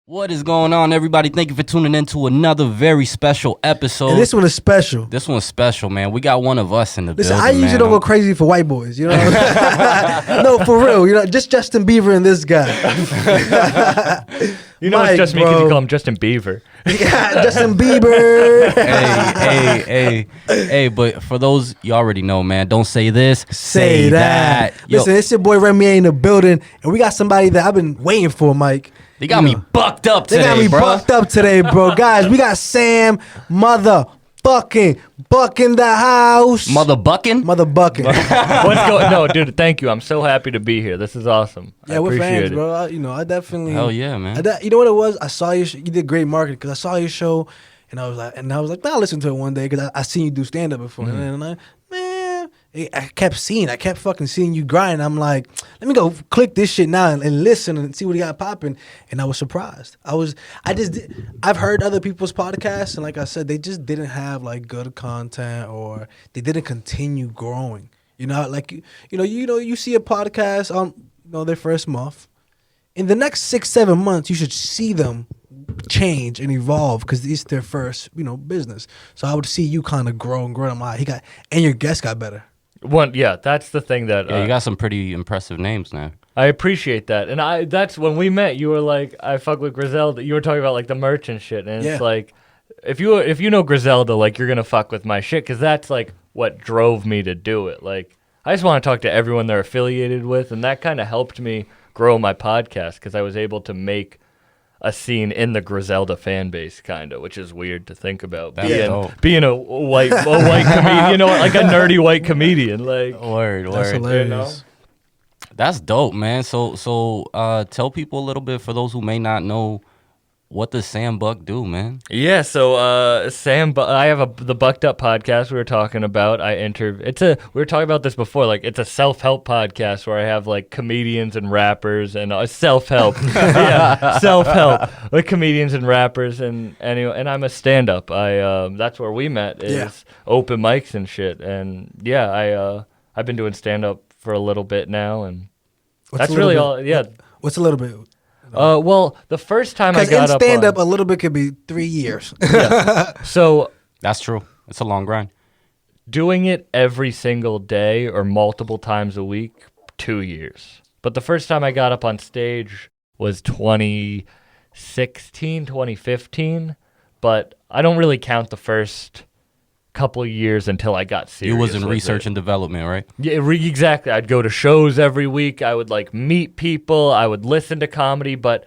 What is going on, everybody? Thank you for tuning in to another very special episode. And this one is special. This one's special, man. We got one of us in the building, I usually don't go crazy for white boys, you know? No, for real. Just Justin Bieber and this guy. Mike, it's just me because you call him Justin Bieber. Yeah, Justin Bieber. Hey, but for those, you already know, man. Don't say this, say that. Yo, Listen, it's your boy Remy in the building, and we got somebody that I've been waiting for, Mike. They got me bucked up today, They got me bucked up today, bro. Guys, we got Sam motherfucking Buck in the house. Mother bucking? Motherfucking. What's going? No, dude, thank you. I'm so happy to be here. This is awesome. Yeah, we're fans, bro. I definitely. Hell yeah, man. You know what it was? I saw you. You did great marketing because I saw your show, and I was like, I'll listen to it one day because I seen you do stand up before, and I kept fucking seeing you grind. I'm like, let me go click this shit now and listen and see what he got popping. And I was surprised. I've heard other people's podcasts, and like I said, they just didn't have like good content, or they didn't continue growing. You see a podcast on their first month. In the next 6-7 months, you should see them change and evolve because it's their first business. So I would see you kind of grow and grow. I'm like, and your guests got better. That's the thing that you got some pretty impressive names now. I appreciate that, and that's when we met. You were like, I fuck with Griselda. You were talking about like the merch and shit, and it's like, if you know Griselda, like you're gonna fuck with my shit because that's like what drove me to do it. Like I just want to talk to everyone they're affiliated with, and that kind of helped me grow my podcast because I was able to make a scene in the Griselda fan base, kind of, which is weird to think about. Being a white comedian, like a nerdy white comedian, like word. That's hilarious. That's dope, man. So tell people a little bit, for those who may not know, what does Sam Buck do, man? Yeah, so I have the Bucked Up podcast we were talking about. We were talking about this before, like it's a self-help podcast where I have like comedians and rappers and self-help. Yeah, self-help with comedians and rappers and I'm a stand-up. That's where we met is open mics and shit. And I've been doing stand-up for a little bit now, and that's really all. Yeah. What's a little bit? Well, the first time I got up stand up, a little bit could be 3 years. Yeah. So that's true. It's a long grind. Doing it every single day or multiple times a week, 2 years. But the first time I got up on stage was 2016, 2015. But I don't really count the first couple of years until I got serious. You was in research and development, right? Yeah, exactly. I'd go to shows every week. I would like meet people. I would listen to comedy. But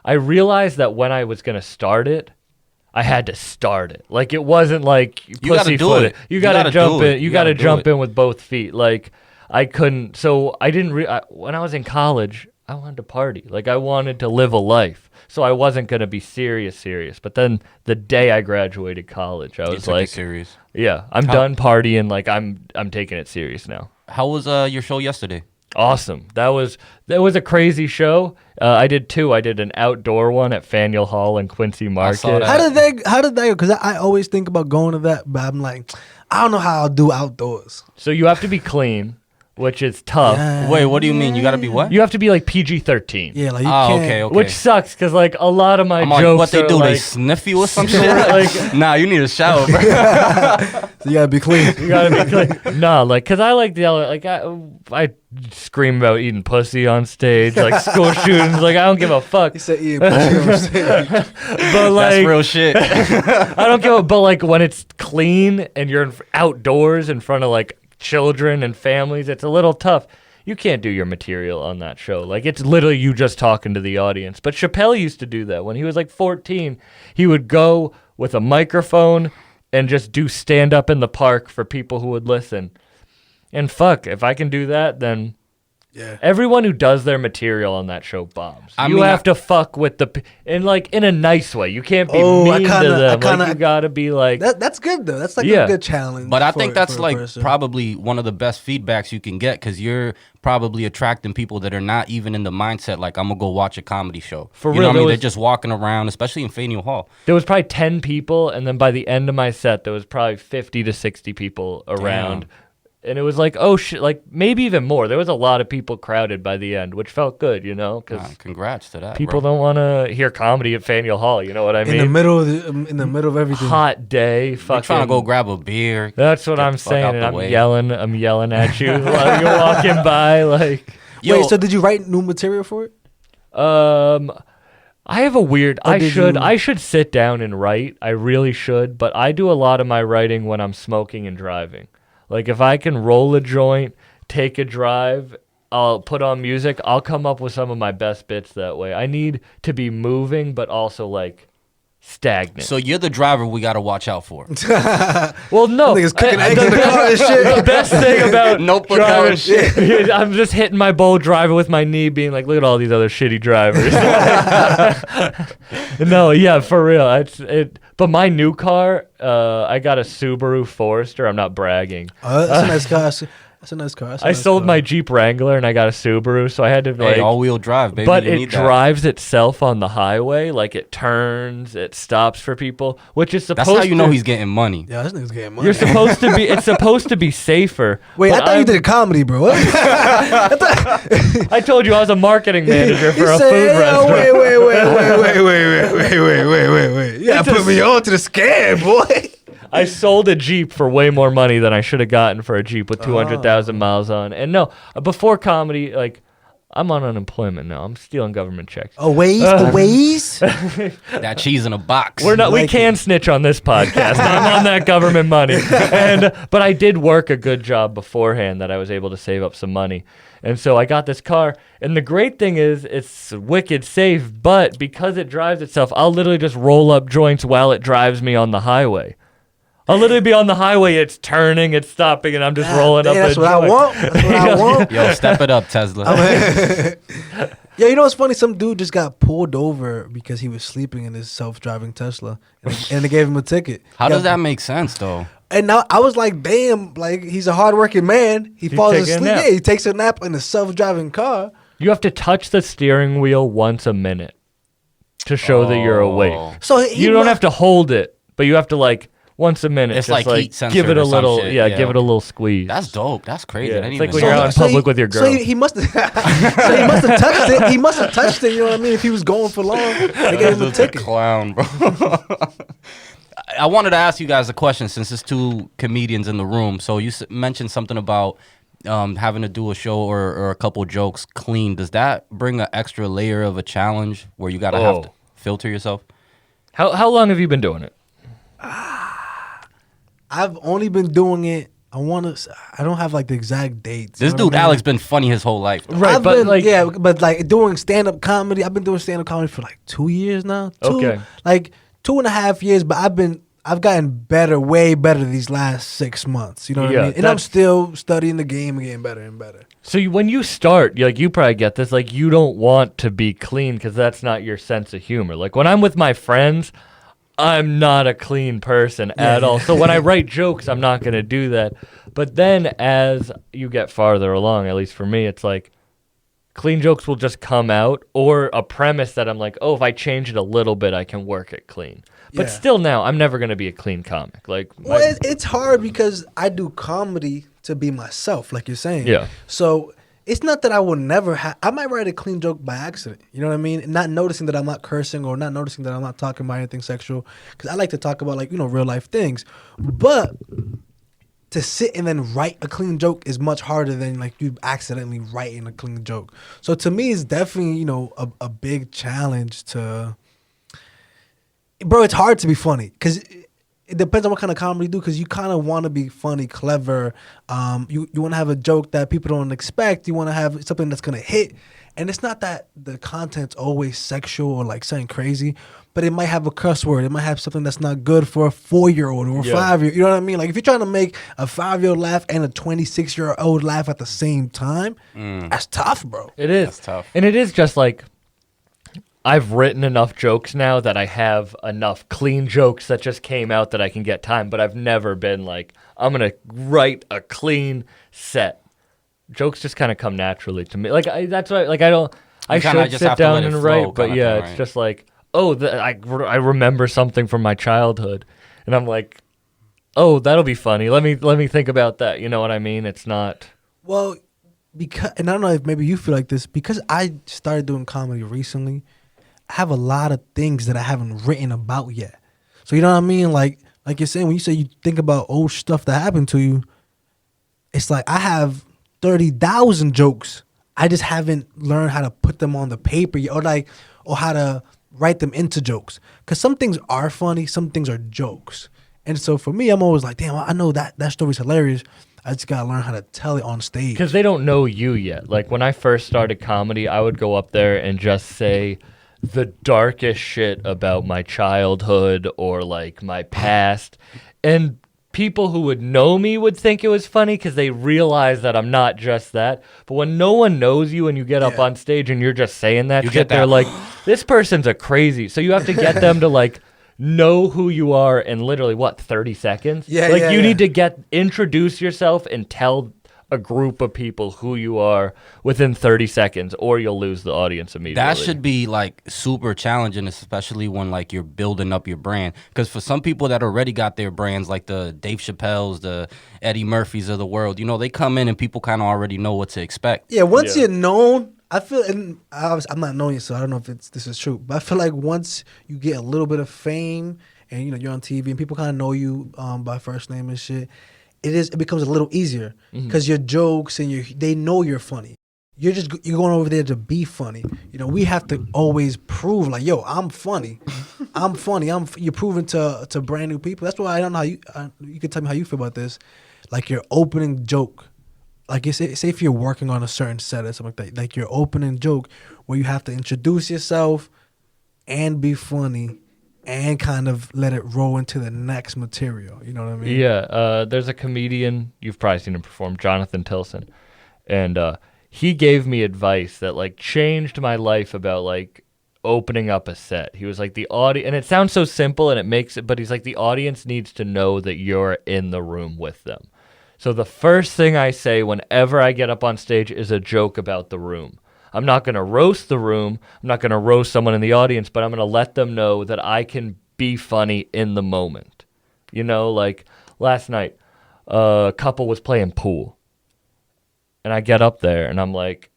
I realized that when I was going to start it, I had to start it. Like it wasn't like pussyfooted. You got to jump in. You got to jump in with both feet. Like I couldn't. So I didn't. When I was in college, I wanted to party. Like I wanted to live a life. So I wasn't going to be serious. But then the day I graduated college, I was like, serious. Yeah, I'm done partying. Like I'm taking it serious now. How was your show yesterday? Awesome. That was a crazy show. I did two. I did an outdoor one at Faneuil Hall in Quincy Market. I saw that. How did they go? Because I always think about going to that, but I'm like, I don't know how I'll do outdoors. So you have to be clean, which is tough. Yeah. Wait, what do you mean? You got to be what? You have to be like PG-13. Yeah, like you can't. Okay. Which sucks because like a lot of my I'm jokes what they are do? like, They sniff you or some shit? Nah, you need a shower, bro. So you gotta be clean. You gotta be clean. No, like, cause I like the like I scream about eating pussy on stage, like school shootings. Like I don't give a fuck. He said eating pussy on stage. But like, that's real shit. I don't give a. But like when it's clean and you're outdoors in front of like children and families, it's a little tough. You can't do your material on that show. Like it's literally you just talking to the audience. But Chappelle used to do that when he was like 14. He would go with a microphone and just do stand-up in the park for people who would listen. And fuck, if I can do that, then everyone who does their material on that show bombs. You have to fuck with in a nice way. You can't be mean to them. Like, you gotta be like... That's good, though. That's like a good challenge. But I think that's like probably one of the best feedbacks you can get because you're probably attracting people that are not even in the mindset like, I'm gonna go watch a comedy show. For real, you know what I mean? They're just walking around, especially in Faneuil Hall. There was probably 10 people, and then by the end of my set, there was probably 50 to 60 people around. Damn. And it was like, oh shit, like maybe even more. There was a lot of people crowded by the end, which felt good, you know, because congrats to that. people bro. don't want to hear comedy at Faneuil Hall. You know what I mean? In the middle of everything. Hot day, You're fucking. trying to go grab a beer. That's what get I'm the fuck out saying, the and I'm way. yelling at you while you're walking by, like. Yo, Wait, so did you write new material for it? I have a weird. Or did you- I should sit down and write. I really should, but I do a lot of my writing when I'm smoking and driving. Like if I can roll a joint, take a drive, I'll put on music. I'll come up with some of my best bits that way. I need to be moving, but also like stagnant. so you're the driver we got to watch out for. Well, no. Niggas cooking eggs in the car and shit. The best thing about Notebook driving, out shit. I'm just hitting my bowl driver with my knee, being like, "Look at all these other shitty drivers." No, yeah, for real. But my new car, I got a Subaru Forester. I'm not bragging. That's a nice car. That's a nice car. That's a I nice sold car. my Jeep Wrangler and I got a Subaru, so I had to like. Hey, all-wheel drive, baby. But you it need that. drives itself on the highway, like it turns, it stops for people, which is supposed. That's how you know to, he's getting money. Yeah, this nigga's getting money. You're supposed to be. It's supposed to be safer. Wait, but I thought you I'm- did comedy, bro. What? I told you I was a marketing manager He for a said, food "Hey, yo, restaurant. wait. You gotta put me on to the scam, boy. I sold a Jeep for way more money than I should have gotten for a Jeep with 200,000 miles on. And no, before comedy, like, I'm on unemployment now. I'm stealing government checks. Oh, the ways? That cheese in a box. We like can snitch on this podcast. I'm on that government money. But I did work a good job beforehand that I was able to save up some money. And so I got this car. And the great thing is it's wicked safe, but because it drives itself, I'll literally just roll up joints while it drives me on the highway. I'll literally be on the highway, it's turning, it's stopping, and I'm just rolling up That's a what I joint. want. That's what I want. Yo, step it up, Tesla. Yeah, you know what's funny? Some dude just got pulled over because he was sleeping in his self-driving Tesla, and they gave him a ticket. How Yeah. does that make sense, though? And now I was like, damn, like he's a hardworking man. He falls taking a asleep. nap. Yeah, he takes a nap in a self-driving car. You have to touch the steering wheel once a minute to show that you're awake. Oh. So You don't have to hold it, but you have to like once a minute. It's just, like heat sensor give it a or some little, shit. yeah, Yeah, give it a little squeeze. That's dope. That's crazy. Yeah, I didn't it's like even when know you're that. out in public with your girl. So he must have. So he must have touched it. He must have touched it. You know what I mean? If he was going for long, they gave him a This is a ticket. clown, bro. I wanted to ask you guys a question since there's two comedians in the room. So you mentioned something about having to do a show or a couple jokes clean. Does that bring an extra layer of a challenge where you gotta have to filter yourself? How long have you been doing it? I've only been doing it. I don't have like the exact dates. This you know dude what I mean? Alex been funny his whole life. Though. Right, I've but been, like, yeah, but like doing stand up comedy. I've been doing stand up comedy for like 2 years now. Okay. Like 2.5 years, but I've gotten better, way better these last 6 months. You know what Yeah, I mean? And I'm that's- still studying the game and getting better and better. So when you start, you probably get this. Like you don't want to be clean because that's not your sense of humor. Like when I'm with my friends, I'm not a clean person at all. So when I write jokes, I'm not going to do that. But then as you get farther along, at least for me, it's like clean jokes will just come out or a premise that I'm like, oh, if I change it a little bit, I can work it clean. But Yeah. still now, I'm never going to be a clean comic. Like, Well, it's hard because I do comedy to be myself, like you're saying. Yeah. So it's not that I will never I might write a clean joke by accident. You know what I mean? Not noticing that I'm not cursing or not noticing that I'm not talking about anything sexual. Because I like to talk about, like, you know, real life things. But to sit and then write a clean joke is much harder than like you accidentally writing a clean joke. So to me, it's definitely, you know, a big challenge to. Bro, it's hard to be funny because it depends on what kind of comedy you do. Because you kind of want to be funny, clever. You want to have a joke that people don't expect. You want to have something that's gonna hit. And it's not that the content's always sexual or like something crazy, but it might have a cuss word. It might have something that's not good for a 4-year-old or a 5-year. You know what I mean? Like if you're trying to make a 5-year-old laugh and a 26-year-old laugh at the same time, that's tough, bro. it is. That's tough. And it is just like, I've written enough jokes now that I have enough clean jokes that just came out that I can get time, but I've never been like, I'm going to write a clean set. Jokes just kind of come naturally to me. Like that's why, like I You kinda should just sit have to down let it and flow write, but kinda yeah, thing, it's right? just like, oh, I remember something from my childhood, and I'm like, oh, that'll be funny. Let me think about that. You know what I mean? It's not. Well, because, and I don't know if maybe you feel like this, because I started doing comedy recently, I have a lot of things that I haven't written about yet. So you know what I mean? Like you're saying, when you say you think about old stuff that happened to you, it's like I have 30,000 jokes. I just haven't learned how to put them on the paper yet, or how to write them into jokes. Because some things are funny, some things are jokes. And so for me, I'm always like, damn, I know that story's hilarious. I just gotta learn how to tell it on stage. Because they don't know you yet. Like when I first started comedy, I would go up there and just say the darkest shit about my childhood or like my past. And people who would know me would think it was funny because they realize that I'm not just that. But when no one knows you and you get up on stage and you're just saying that shit, they're like, this person's a crazy. So you have to get them to like know who you are in literally 30 seconds? Yeah, you need to introduce yourself and tell a group of people who you are within 30 seconds, or you'll lose the audience immediately. That should be like super challenging, especially when like you're building up your brand. Because for some people that already got their brands, like the Dave Chappelle's, the Eddie Murphys of the world, you know, they come in and people kind of already know what to expect. Yeah, once you're known, I feel, and I'm not knowing you, so I don't know if this is true, but I feel like once you get a little bit of fame and you know you're on TV and people kind of know you by first name and shit, it becomes a little easier because your jokes and they know you're funny. You're going over there to be funny. You know, we have to always prove like, yo, I'm funny. I'm funny. You're proving to brand new people. That's why I don't know how you can tell me how you feel about this. Like your opening joke. Like say if you're working on a certain set or something like that, like your opening joke where you have to introduce yourself and be funny and kind of let it roll into the next material. You know what I mean? Yeah. There's a comedian, you've probably seen him perform, Jonathan Tilson. And he gave me advice that like changed my life about like opening up a set. He was like the audience, and it sounds so simple and it makes it, but he's like the audience needs to know that you're in the room with them. So the first thing I say whenever I get up on stage is a joke about the room. I'm not going to roast the room. I'm not going to roast someone in the audience, but I'm going to let them know that I can be funny in the moment. You know, like last night, a couple was playing pool. And I get up there and I'm like,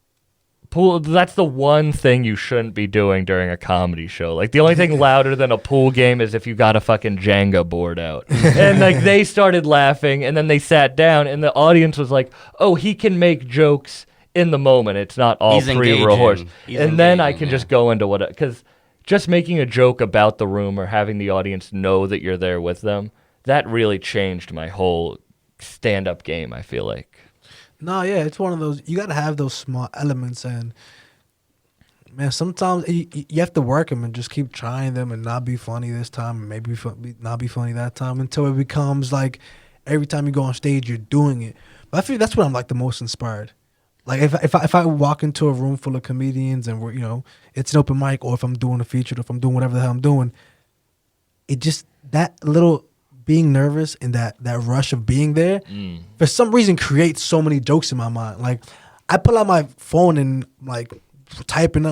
pool, that's the one thing you shouldn't be doing during a comedy show. Like the only thing louder than a pool game is if you got a fucking Jenga board out. And like they started laughing and then they sat down and the audience was like, oh, he can make jokes in the moment. It's not all pre-rehearsed. And then I can just go into what, because just making a joke about the room or having the audience know that you're there with them, that really changed my whole stand-up game, I feel like. No, yeah, it's one of those, you got to have those small elements, and man, sometimes you have to work them and just keep trying them and not be funny this time and maybe not be funny that time until it becomes like every time you go on stage, you're doing it. But I feel that's when I'm like the most inspired. Like if I walk into a room full of comedians and we're, you know, it's an open mic, or if I'm doing a feature, or if I'm doing whatever the hell I'm doing, it just, that little being nervous and that rush of being there, for some reason creates so many jokes in my mind. Like I pull out my phone and like typing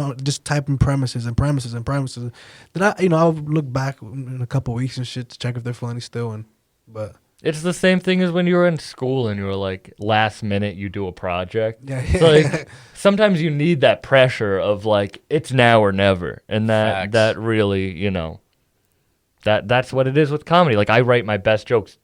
premises and premises and premises. Then I'll look back in a couple of weeks and shit to check if they're funny still. But it's the same thing as when you were in school and you were like last minute you do a project. Yeah. So like sometimes you need that pressure of like it's now or never, and that really, you know, that's what it is with comedy. Like I write my best jokes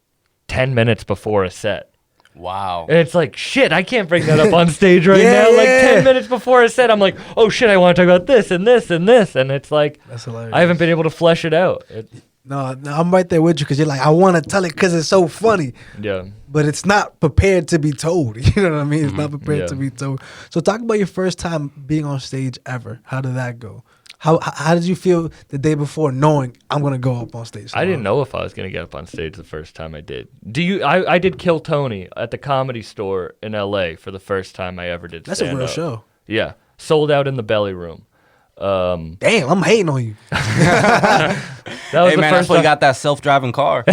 10 minutes before a set. Wow. And it's like, shit, I can't bring that up on stage right now. Like 10 minutes before a set, I'm like, oh shit, I want to talk about this and this and this. And it's like, that's hilarious. I haven't been able to flesh it out. No, I'm right there with you because you're like, I want to tell it because it's so funny. Yeah. But it's not prepared to be told. You know what I mean? It's not prepared to be told. So talk about your first time being on stage ever. How did that go? How did you feel the day before knowing I'm going to go up on stage? I didn't know if I was going to get up on stage the first time I did. I did Kill Tony at the Comedy Store in L.A. for the first time I ever did stand-up. That's a real show. Yeah. Sold out in the Belly Room. Damn, I'm hating on you. That was hey, man, that's why you got that self-driving car.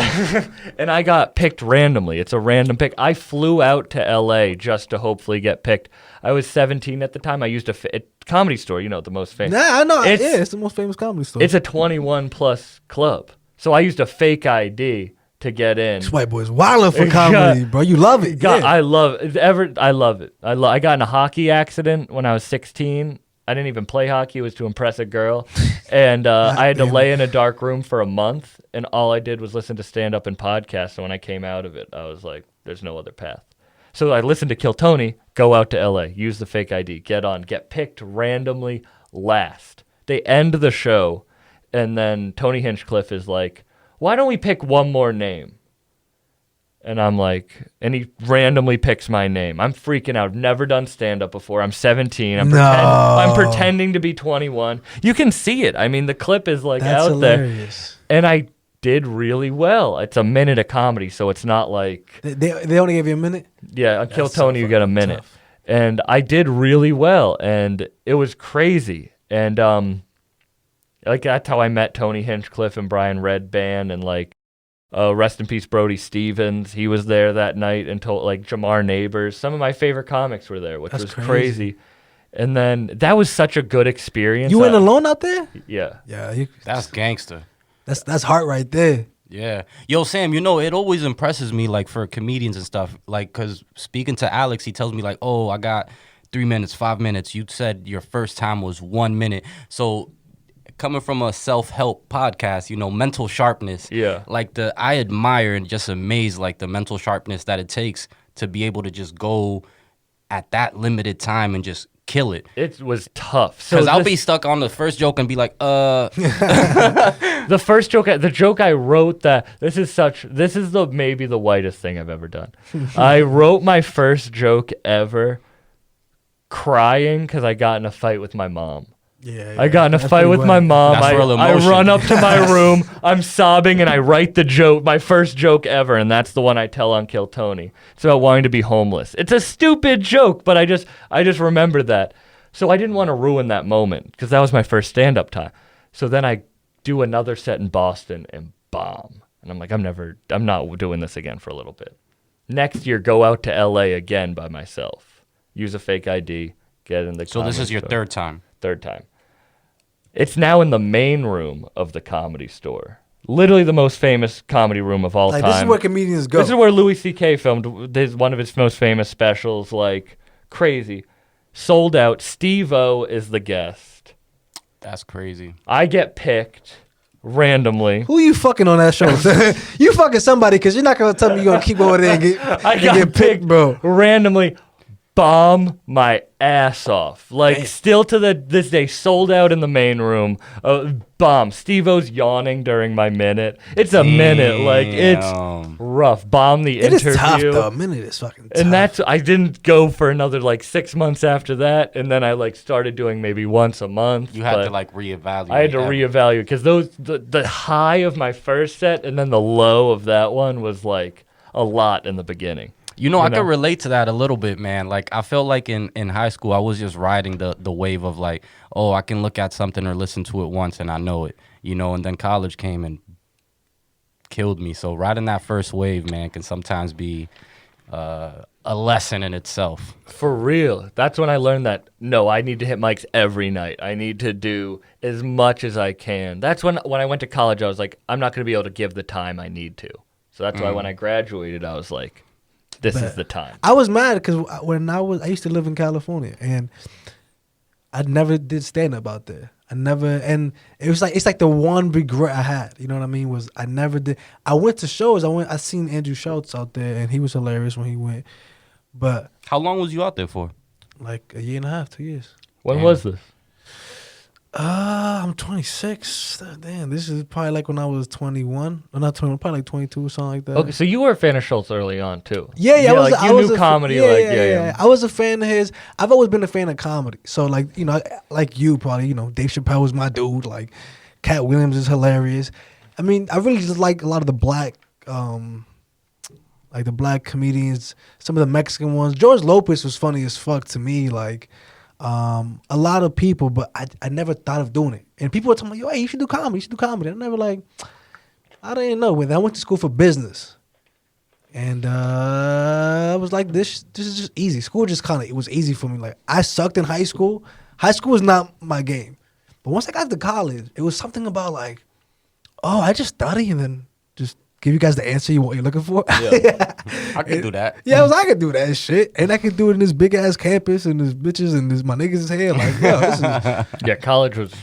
And I got picked randomly. It's a random pick. I flew out to L.A. just to hopefully get picked. I was 17 at the time. I used a Comedy Store, you know, the most famous. Nah, I know. It's the most famous comedy store. It's a 21-plus club. So I used a fake ID to get in. This white boy's wilding for comedy, bro. You love it. God, Yeah. I love it. I love it. I got in a hockey accident when I was 16. I didn't even play hockey. It was to impress a girl. And I had to lay in a dark room for a month, and all I did was listen to stand-up and podcasts. So when I came out of it, I was like, there's no other path. So I listened to Kill Tony, go out to L.A., use the fake ID, get picked randomly last. They end the show, and then Tony Hinchcliffe is like, why don't we pick one more name? And I'm like, and he randomly picks my name. I'm freaking out. I've never done stand-up before. I'm 17. I'm pretending to be 21. You can see it. I mean, the clip is like That's out hilarious. there. And I did really well. It's a minute of comedy, so it's not like... They only gave you a minute? Yeah, on Kill That's so Tony, you get a fucking minute. tough. And I did really well, and it was crazy. And like that's how I met Tony Hinchcliffe and Brian Redband, and like rest in peace Brody Stevens. He was there that night, and told like Jamar Neighbors. Some of my favorite comics were there, which That's was crazy. And then that was such a good experience. You went alone out there? Yeah. Yeah. That's gangster. That's heart right there. Yeah. Yo, Sam, you know, it always impresses me, like, for comedians and stuff, like, because speaking to Alex, he tells me, like, oh, I got 3 minutes, 5 minutes. You said your first time was 1 minute. So coming from a self-help podcast, you know, mental sharpness. Yeah. Like, I admire and just amaze, like, the mental sharpness that it takes to be able to just go at that limited time and just kill it. It was tough. Because I'll be stuck on the first joke and be like, The first joke, the joke I wrote this is maybe the whitest thing I've ever done. I wrote my first joke ever crying because I got in a fight with my mom. Yeah. I got in a That's fight pretty with wet. my mom. That's real I emotion. run up to my room. I'm sobbing and I write the joke, my first joke ever, and that's the one I tell on Kill Tony. It's about wanting to be homeless. It's a stupid joke, but I just remember that. So I didn't want to ruin that moment because that was my first stand-up time. So then I do another set in Boston and bomb. And I'm like, I'm not doing this again for a little bit. Next year, go out to LA again by myself. Use a fake ID, get in the so this is your store. third time. Third time. It's now in the main room of the Comedy Store. Literally the most famous comedy room of all Like, time. this is where comedians go. This is where Louis C.K. filmed one of his most famous specials, like crazy. Sold out. Steve-O is the guest. That's crazy. I get picked randomly. Who you fucking on that show? You fucking somebody, because you're not going to tell me you're going to keep over there and get picked, bro. Randomly. Bomb my ass off. Like, Damn. still to this day, sold out in the main room. Bomb. Steve-O's yawning during my minute. It's a minute. Like, it's rough. Bomb the It interview. is tough, though. A minute is fucking tough. And I didn't go for another, like, 6 months after that. And then I, like, started doing maybe once a month. You had to, like, reevaluate. I had to reevaluate. Because the high of my first set and then the low of that one was, like, a lot in the beginning. You know, I can relate to that a little bit, man. Like, I felt like in high school, I was just riding the wave of, like, oh, I can look at something or listen to it once and I know it, you know, and then college came and killed me. So riding that first wave, man, can sometimes be a lesson in itself. For real. That's when I learned that, no, I need to hit mics every night. I need to do as much as I can. That's when I went to college, I was like, I'm not going to be able to give the time I need to. So that's why when I graduated, I was like, this is the time. I was mad because I used to live in California and I never did stand up out there. And it's like the one regret I had, you know what I mean, was I never did. I went to shows. I seen Andrew Schultz out there and he was hilarious when he went. But How long was you out there for? like a year and a half, 2 years. When was this? I'm 26. Damn, this is probably like when I was 21. Or not 21, probably like 22 or something like that. Okay, so you were a fan of Schultz early on too. Yeah, I knew comedy. Yeah. I was a fan of his. I've always been a fan of comedy. So like, you know, like you probably, you know, Dave Chappelle was my dude. Like, Cat Williams is hilarious. I mean, I really just like a lot of the black, like the black comedians. Some of the Mexican ones. George Lopez was funny as fuck to me. Like, a lot of people, but I never thought of doing it. And people were telling me, yo, hey, you should do comedy. You should do comedy. I never like, I didn't know. When I went to school for business. And I was like, this is just easy. School just it was easy for me. Like, I sucked in high school. High school was not my game. But once I got to college, it was something about like, oh, I just study and then just give you guys the answer what you're looking for. Yeah. I could do that. Yeah, I could do that shit, and I could do it in this big ass campus and this bitches and this my niggas' hair. Like, yo, this is Yeah, college was.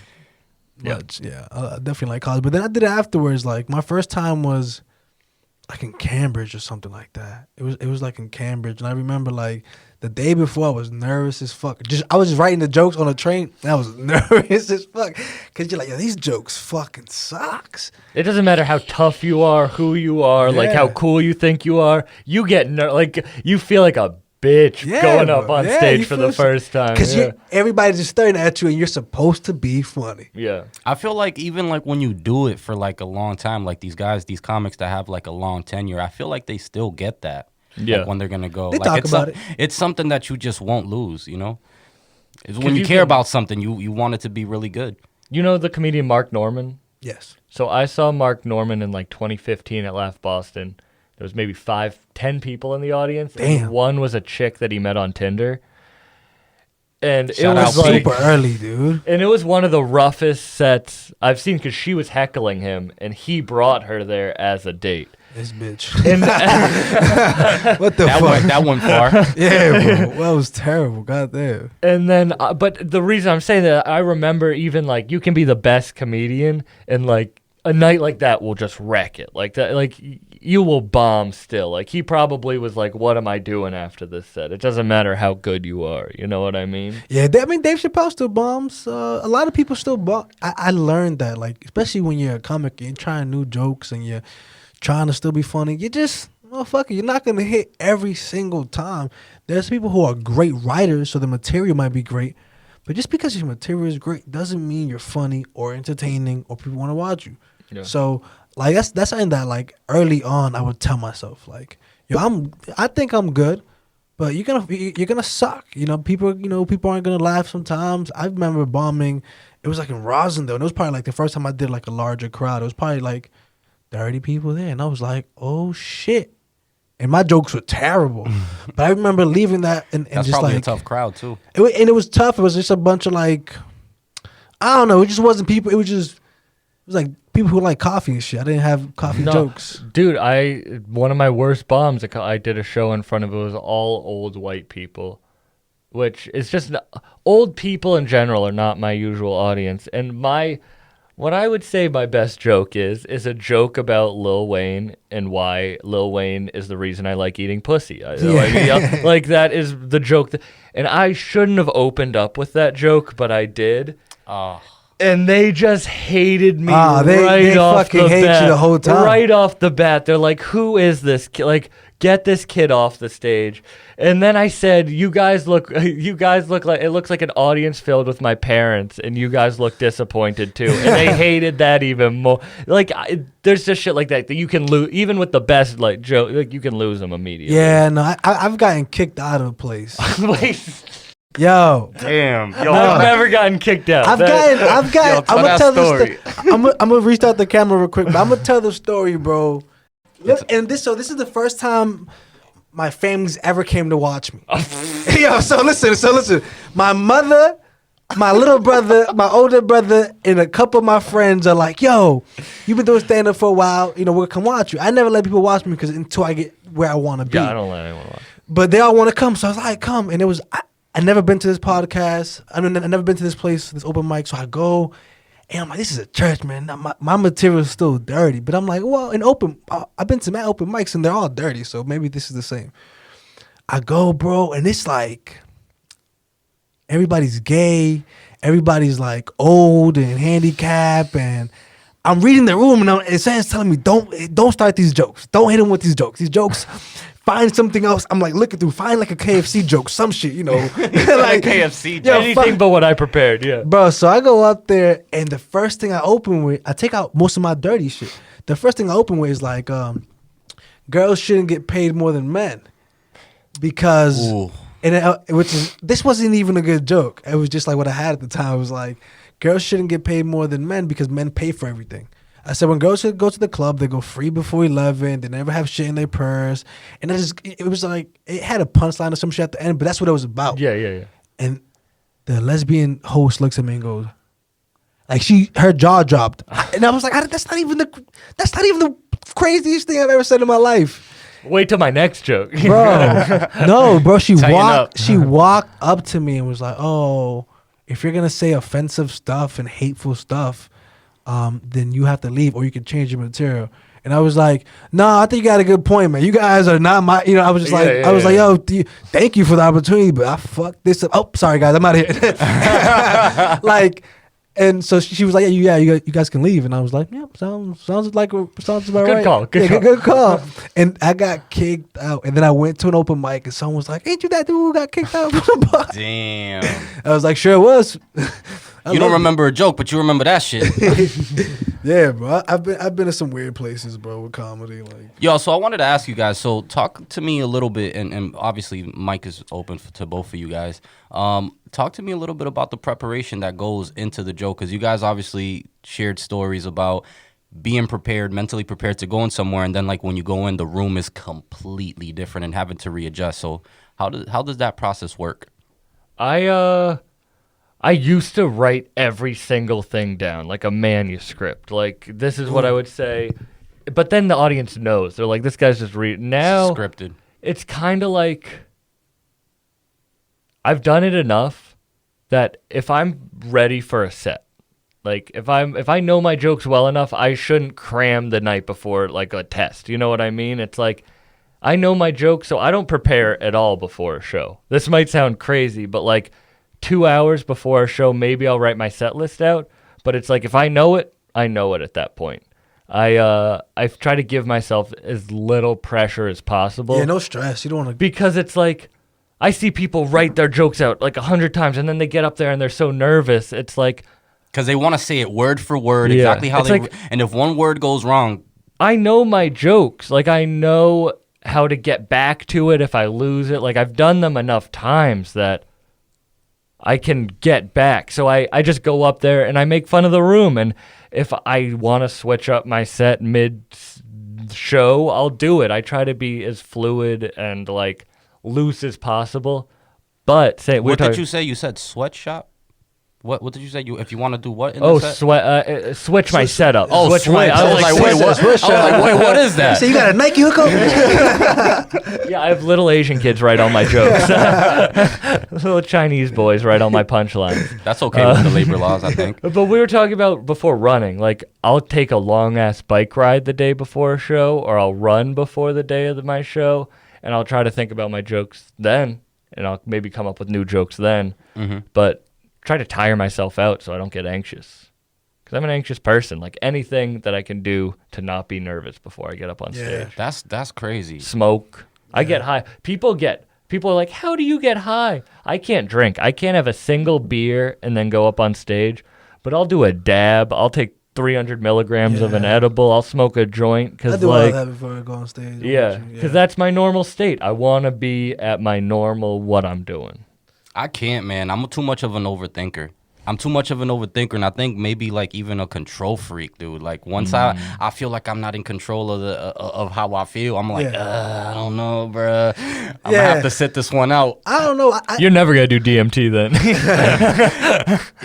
much. Yeah, I definitely like college. But then I did it afterwards. Like my first time was like in Cambridge or something like that. It was like in Cambridge, and I remember like the day before I was nervous as fuck. I was just writing the jokes on the train, and I was nervous as fuck because you're like, yo, these jokes fucking sucks. It doesn't matter how tough you are, who you are, like how Yeah. cool you think you are. You get like you feel like a bitch Yeah, going up bro. on Yeah, stage you for feel the first time. Because Yeah. everybody's just staring at you, and you're supposed to be funny. Yeah. I feel like even like when you do it for like a long time, like these comics that have like a long tenure, I feel like they still get that. Yeah. Like when they're gonna go. They like talk it's about it. It's something that you just won't lose, you know? It's when you you care can- about something, you want it to be really good. You know the comedian Mark Norman? Yes. So I saw Mark Norman in like 2015 at Laugh Boston. There was maybe 10 people in the audience. Damn. And one was a chick that he met on Tinder. And Shout it was out like Super early, dude. and it was one of the roughest sets I've seen because she was heckling him and he brought her there as a date. This bitch. And What the That fuck? went far. Yeah, bro. That was terrible. God damn. And then, but the reason I'm saying that, I remember even like you can be the best comedian, and like a night like that will just wreck it. Like that, like you will bomb still. Like he probably was like, "What am I doing after this set?" It doesn't matter how good you are. You know what I mean? Yeah, I mean, Dave Chappelle still bombs. A lot of people still bomb. I learned that, like, especially when you're a comic, you're trying new jokes and you're trying to still be funny. You just, motherfucker, you're not going to hit every single time. There's people who are great writers, so the material might be great. But just because your material is great doesn't mean you're funny or entertaining or people want to watch you. Yeah. So, like, that's something that, like, early on, I would tell myself, like, yo, I think I'm good. But you're gonna suck. People aren't gonna laugh sometimes. I remember bombing. It was like in Rosendale, and it was probably like the first time I did like a larger crowd. It was probably like 30 people there, and I was like, oh shit. And my jokes were terrible. But I remember leaving that and That's just probably like a tough crowd too. it was tough. It was just a bunch of like, I don't know. It just wasn't people. It was like people who like coffee and shit. I didn't have coffee jokes. Dude, one of my worst bombs. I did a show in front of it was all old white people, which is just old people in general are not my usual audience. And what I would say my best joke is a joke about Lil Wayne and why Lil Wayne is the reason I like eating pussy. Like that is the joke. And I shouldn't have opened up with that joke, but I did. Oh. And they just hated me they off fucking the hate bat. you the whole time. Right off the bat, they're like, "Who is this kid? Like, get this kid off the stage." And then I said, "You guys look like it looks like an audience filled with my parents, and you guys look disappointed too." And they hated that even more. Like, there's just shit like that you can lose, even with the best like joke. Like, you can lose them immediately. Yeah, no, I've gotten kicked out of a place. Wait, Yo. Damn. Yo, I've never gotten kicked out. I've gotten. tell I'm gonna that tell story. this. I'm gonna restart the camera real quick, but I'm gonna tell the story, bro. Look, and this is the first time my family's ever came to watch me. Yo, so listen. My mother, my little brother, my older brother, and a couple of my friends are like, "Yo, you've been doing stand up for a while. We're gonna come watch you." I never let people watch me because until I get where I want to be. Yeah, I don't let anyone watch. But they all want to come, so I was like, "Come!" And it was I never been to this podcast. I never been to this place, this open mic. So I go, and I'm like, "This is a church, man. My material is still dirty." But I'm like, "Well, I've been to mad open mics, and they're all dirty. So maybe this is the same." I go, bro, and it's like everybody's gay, everybody's like old and handicapped, and I'm reading the room, and it's telling me, "Don't start these jokes. Don't hit them with these jokes. These jokes." Find something else. I'm like looking through. Find like a KFC joke, some shit, like KFC. Yo, Anything but what I prepared, yeah. bro. So I go up there, and the first thing I open with, I take out most of my dirty shit. The first thing I open with is like, girls shouldn't get paid more than men, because, Ooh. this wasn't even a good joke. It was just like what I had at the time. It was like, girls shouldn't get paid more than men because men pay for everything. I said when girls go to the club, they go free before 11. They never have shit in their purse, and it was like it had a punchline or some shit at the end, but that's what it was about. Yeah. And the lesbian host looks at me and goes, like her jaw dropped, and I was like, that's not even the craziest thing I've ever said in my life. Wait till my next joke. Bro, no, bro. She Tighten walked. up. She walked up to me and was like, "Oh, if you're gonna say offensive stuff and hateful stuff, then you have to leave, or you can change your material." And I was like, "No, I think you got a good point, man. You guys are not my." I was just like, Yeah, I was yeah. like, "Yo, thank you for the opportunity, but I fucked this up." Oh, sorry guys, I'm out of here. Like. And so she was like, "Yeah, you guys can leave." And I was like, "Yeah, sounds about Good right." call, good Yeah, call. good call. And I got kicked out. And then I went to an open mic, and someone was like, "Ain't you that dude who got kicked out?" Damn. I was like, "Sure was." You don't remember a joke, but you remember that shit. Yeah, bro. I've been in some weird places, bro, with comedy. Like, Yo, so I wanted to ask you guys. So talk to me a little bit, and obviously Mike is open to both of you guys. Talk to me a little bit about the preparation that goes into the joke, because you guys obviously shared stories about being prepared, mentally prepared to go in somewhere, and then like when you go in, the room is completely different and having to readjust. So how does that process work? I used to write every single thing down like a manuscript. Like, this is what I would say. But then the audience knows. They're like, this guy's just reading. Now, Scripted. it's kind of like I've done it enough that if I'm ready for a set, like if I know my jokes well enough, I shouldn't cram the night before like a test. You know what I mean? It's like I know my jokes, so I don't prepare at all before a show. This might sound crazy, but like 2 hours before a show, maybe I'll write my set list out. But it's like if I know it, I know it at that point. I try to give myself as little pressure as possible. yeah, no stress. You don't want to. Because it's like I see people write their jokes out like 100 times, and then they get up there and they're so nervous. It's like Because they want to say it word for word, Yeah. exactly how It's they. like- And if one word goes wrong, I know my jokes. Like I know how to get back to it if I lose it. Like I've done them enough times that I can get back. So I just go up there and I make fun of the room. And if I want to switch up my set mid-show, I'll do it. I try to be as fluid and like loose as possible. But what did you say? You said sweatshop? What did you say? If you want to do what in Oh, the set? switch my setup. Oh, switch. switch. I was like, wait, what? I was like, wait, what is that? So you got a Nike hookup? Yeah, I have little Asian kids write all my jokes. Little Chinese boys write all my punchlines. That's okay with the labor laws, I think. But we were talking about before running. Like, I'll take a long-ass bike ride the day before a show, or I'll run before the day of my show, and I'll try to think about my jokes then, and I'll maybe come up with new jokes then. But try to tire myself out so I don't get anxious. Because I'm an anxious person. Like, anything that I can do to not be nervous before I get up on Yeah. stage. That's crazy. Smoke. I get high. People are like, how do you get high? I can't drink. I can't have a single beer and then go up on stage. But I'll do a dab. I'll take 300 milligrams of an Yeah. edible. I'll smoke a joint. I Because do all like, that before I go on stage. yeah, because that's my normal state. I want to be at my normal what I'm doing. I can't, man. I'm too much of an overthinker. And I think maybe like even a control freak, dude. Like once I feel like I'm not in control of of how I feel, I'm like, Yeah. I don't know, bruh. I'm gonna Yeah. have to sit this one out. I don't know. You're never going to do DMT then.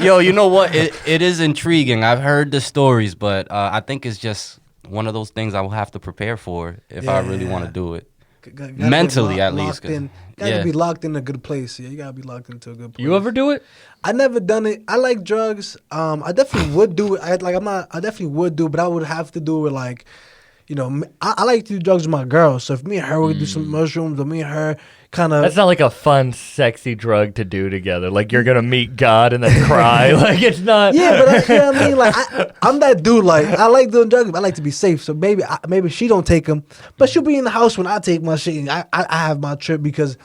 Yo, you know what? It is intriguing. I've heard the stories, but I think it's just one of those things I will have to prepare for if I really want to do it. Gotta be Mentally, at least, 'cause- Gotta yeah. be locked in a good place. Yeah, you gotta be locked into a good place. You ever do it? I never done it. I like drugs. I definitely would do it. I definitely would do it, but I would have to do it like, I like to do drugs with my girl. So if me and her would do some mushrooms, or me and her kind of. That's not like a fun, sexy drug to do together. Like you're gonna meet God and then cry. Like it's not. Yeah, but you know what I mean. Like I'm that dude. Like I like doing drugs, but I like to be safe. So maybe she don't take them, but she'll be in the house when I take my shit. And I have my trip because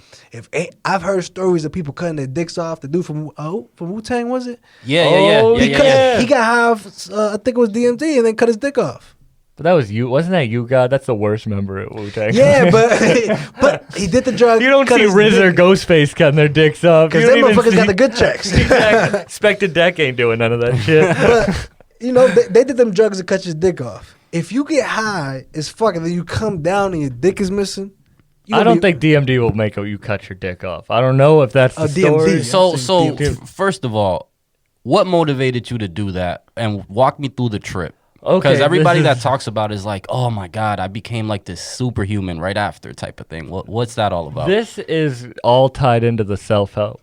I've heard stories of people cutting their dicks off. The dude from Wu-Tang, was it? Oh, Because he got high. I think it was DMT, and then cut his dick off. But that was you. Wasn't that you, God? That's the worst member at Wu-Tang. Yeah, but he did the drug. You don't see Riz or Ghostface cutting their dicks off. because You them don't even motherfuckers see- got the good checks. Exactly. Expected Deck ain't doing none of that shit. But they did them drugs to cut your dick off. If you get high as fuck and then you come down and your dick is missing, I don't think DMD will make you cut your dick off. I don't know if that's the DMD. story. So first of all, what motivated you to do that? And walk me through the trip. Okay, Because everybody this that is- talks about it is like, oh my God, I became like this superhuman right after type of thing. What's that all about? This is all tied into the self-help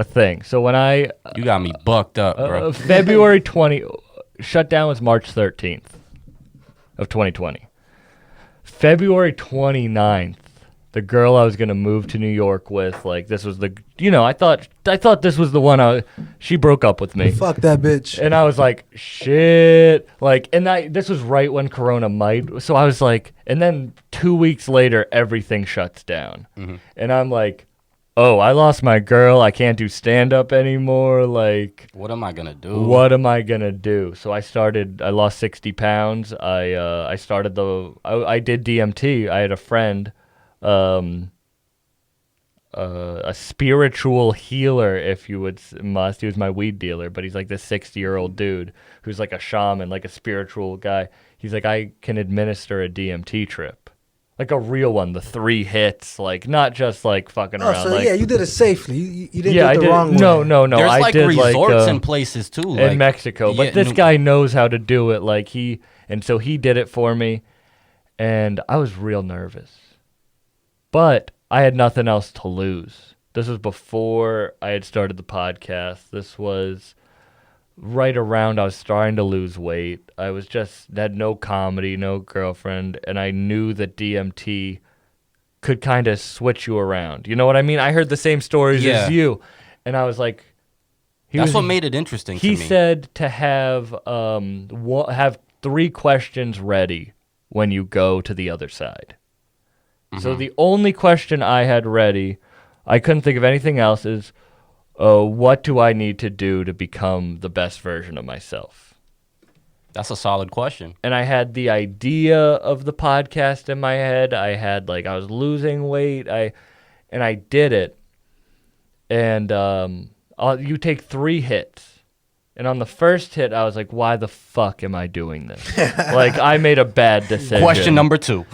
thing. So when I You got me bucked up, bro. February 20 shutdown was March 13th of 2020. February 29th, the girl I was gonna move to New York with, like this was the, I thought this was the one. She broke up with me. Fuck that bitch. And I was like, shit. Like, and this was right when Corona might. So I was like, and then 2 weeks later, everything shuts down. And I'm like, oh, I lost my girl. I can't do stand up anymore. Like, What am I gonna do? what am I going to do? So I lost 60 pounds. I did DMT. I had a friend, a spiritual healer, if you must. He was my weed dealer, but he's like this 60-year-old dude who's like a shaman, like a spiritual guy. He's like, I can administer a DMT trip, like a real one, the 3 hits, like not just like fucking Oh, around. so like, yeah, you did it safely. You didn't yeah, do it the wrong way. No. There's I like did resorts like, and places too, in like Mexico, but yeah, this guy knows how to do it. Like so he did it for me, and I was real nervous, but I had nothing else to lose. This was before I had started the podcast. This was right around I was starting to lose weight. I was just had no comedy, no girlfriend, and I knew that DMT could kind of switch you around. You know what I mean? I heard the same stories Yeah. as you, and I was like, That's what made it interesting to he me. said to have have 3 questions ready when you go to the other side. So the only question I had ready, I couldn't think of anything else, is what do I need to do to become the best version of myself? That's a solid question. And I had the idea of the podcast in my head. I had I was losing weight. I did it. And you take 3 hits. And on the first hit, I was like, why the fuck am I doing this? Like, I made a bad decision. Question number 2.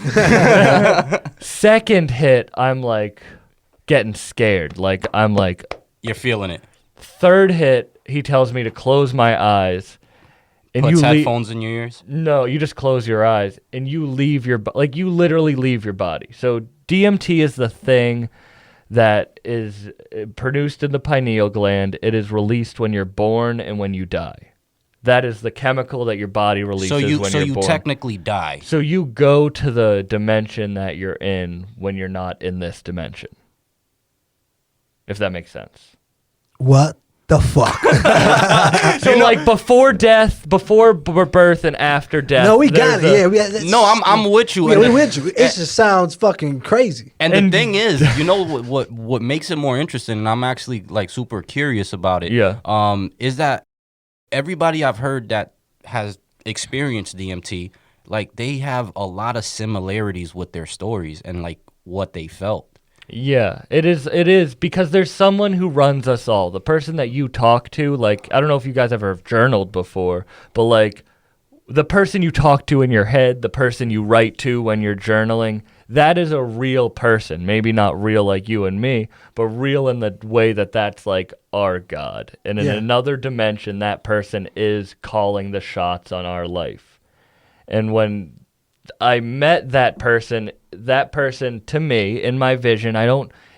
Second hit, I'm like getting scared. Like, I'm like, You're feeling it. third hit, he tells me to close my eyes. And Puts you headphones in your ears. No, you just close your eyes and you leave you literally leave your body. So DMT is the thing that is produced in the pineal gland. It is released when you're born and when you die. That is the chemical that your body releases So you when you're born. technically die. So you go to the dimension that you're in when you're not in this dimension. If that makes sense. What the fuck? So like before death, before birth, and after death. No, we got there's it. Yeah, No, I'm with you. Yeah, And we with you. It just sounds fucking crazy. And the And- thing is, you know what makes it more interesting, and I'm actually like super curious about it. Yeah. Is that everybody I've heard that has experienced DMT, like they have a lot of similarities with their stories and like what they felt. Yeah, it is because there's someone who runs us all. The person that you talk to, like, I don't know if you guys ever have journaled before, but like the person you talk to in your head, the person you write to when you're journaling, that is a real person. Maybe not real like you and me, but real in the way that that's like our God. And in Yeah. another dimension, that person is calling the shots on our life. And when I met that person to me, in my vision,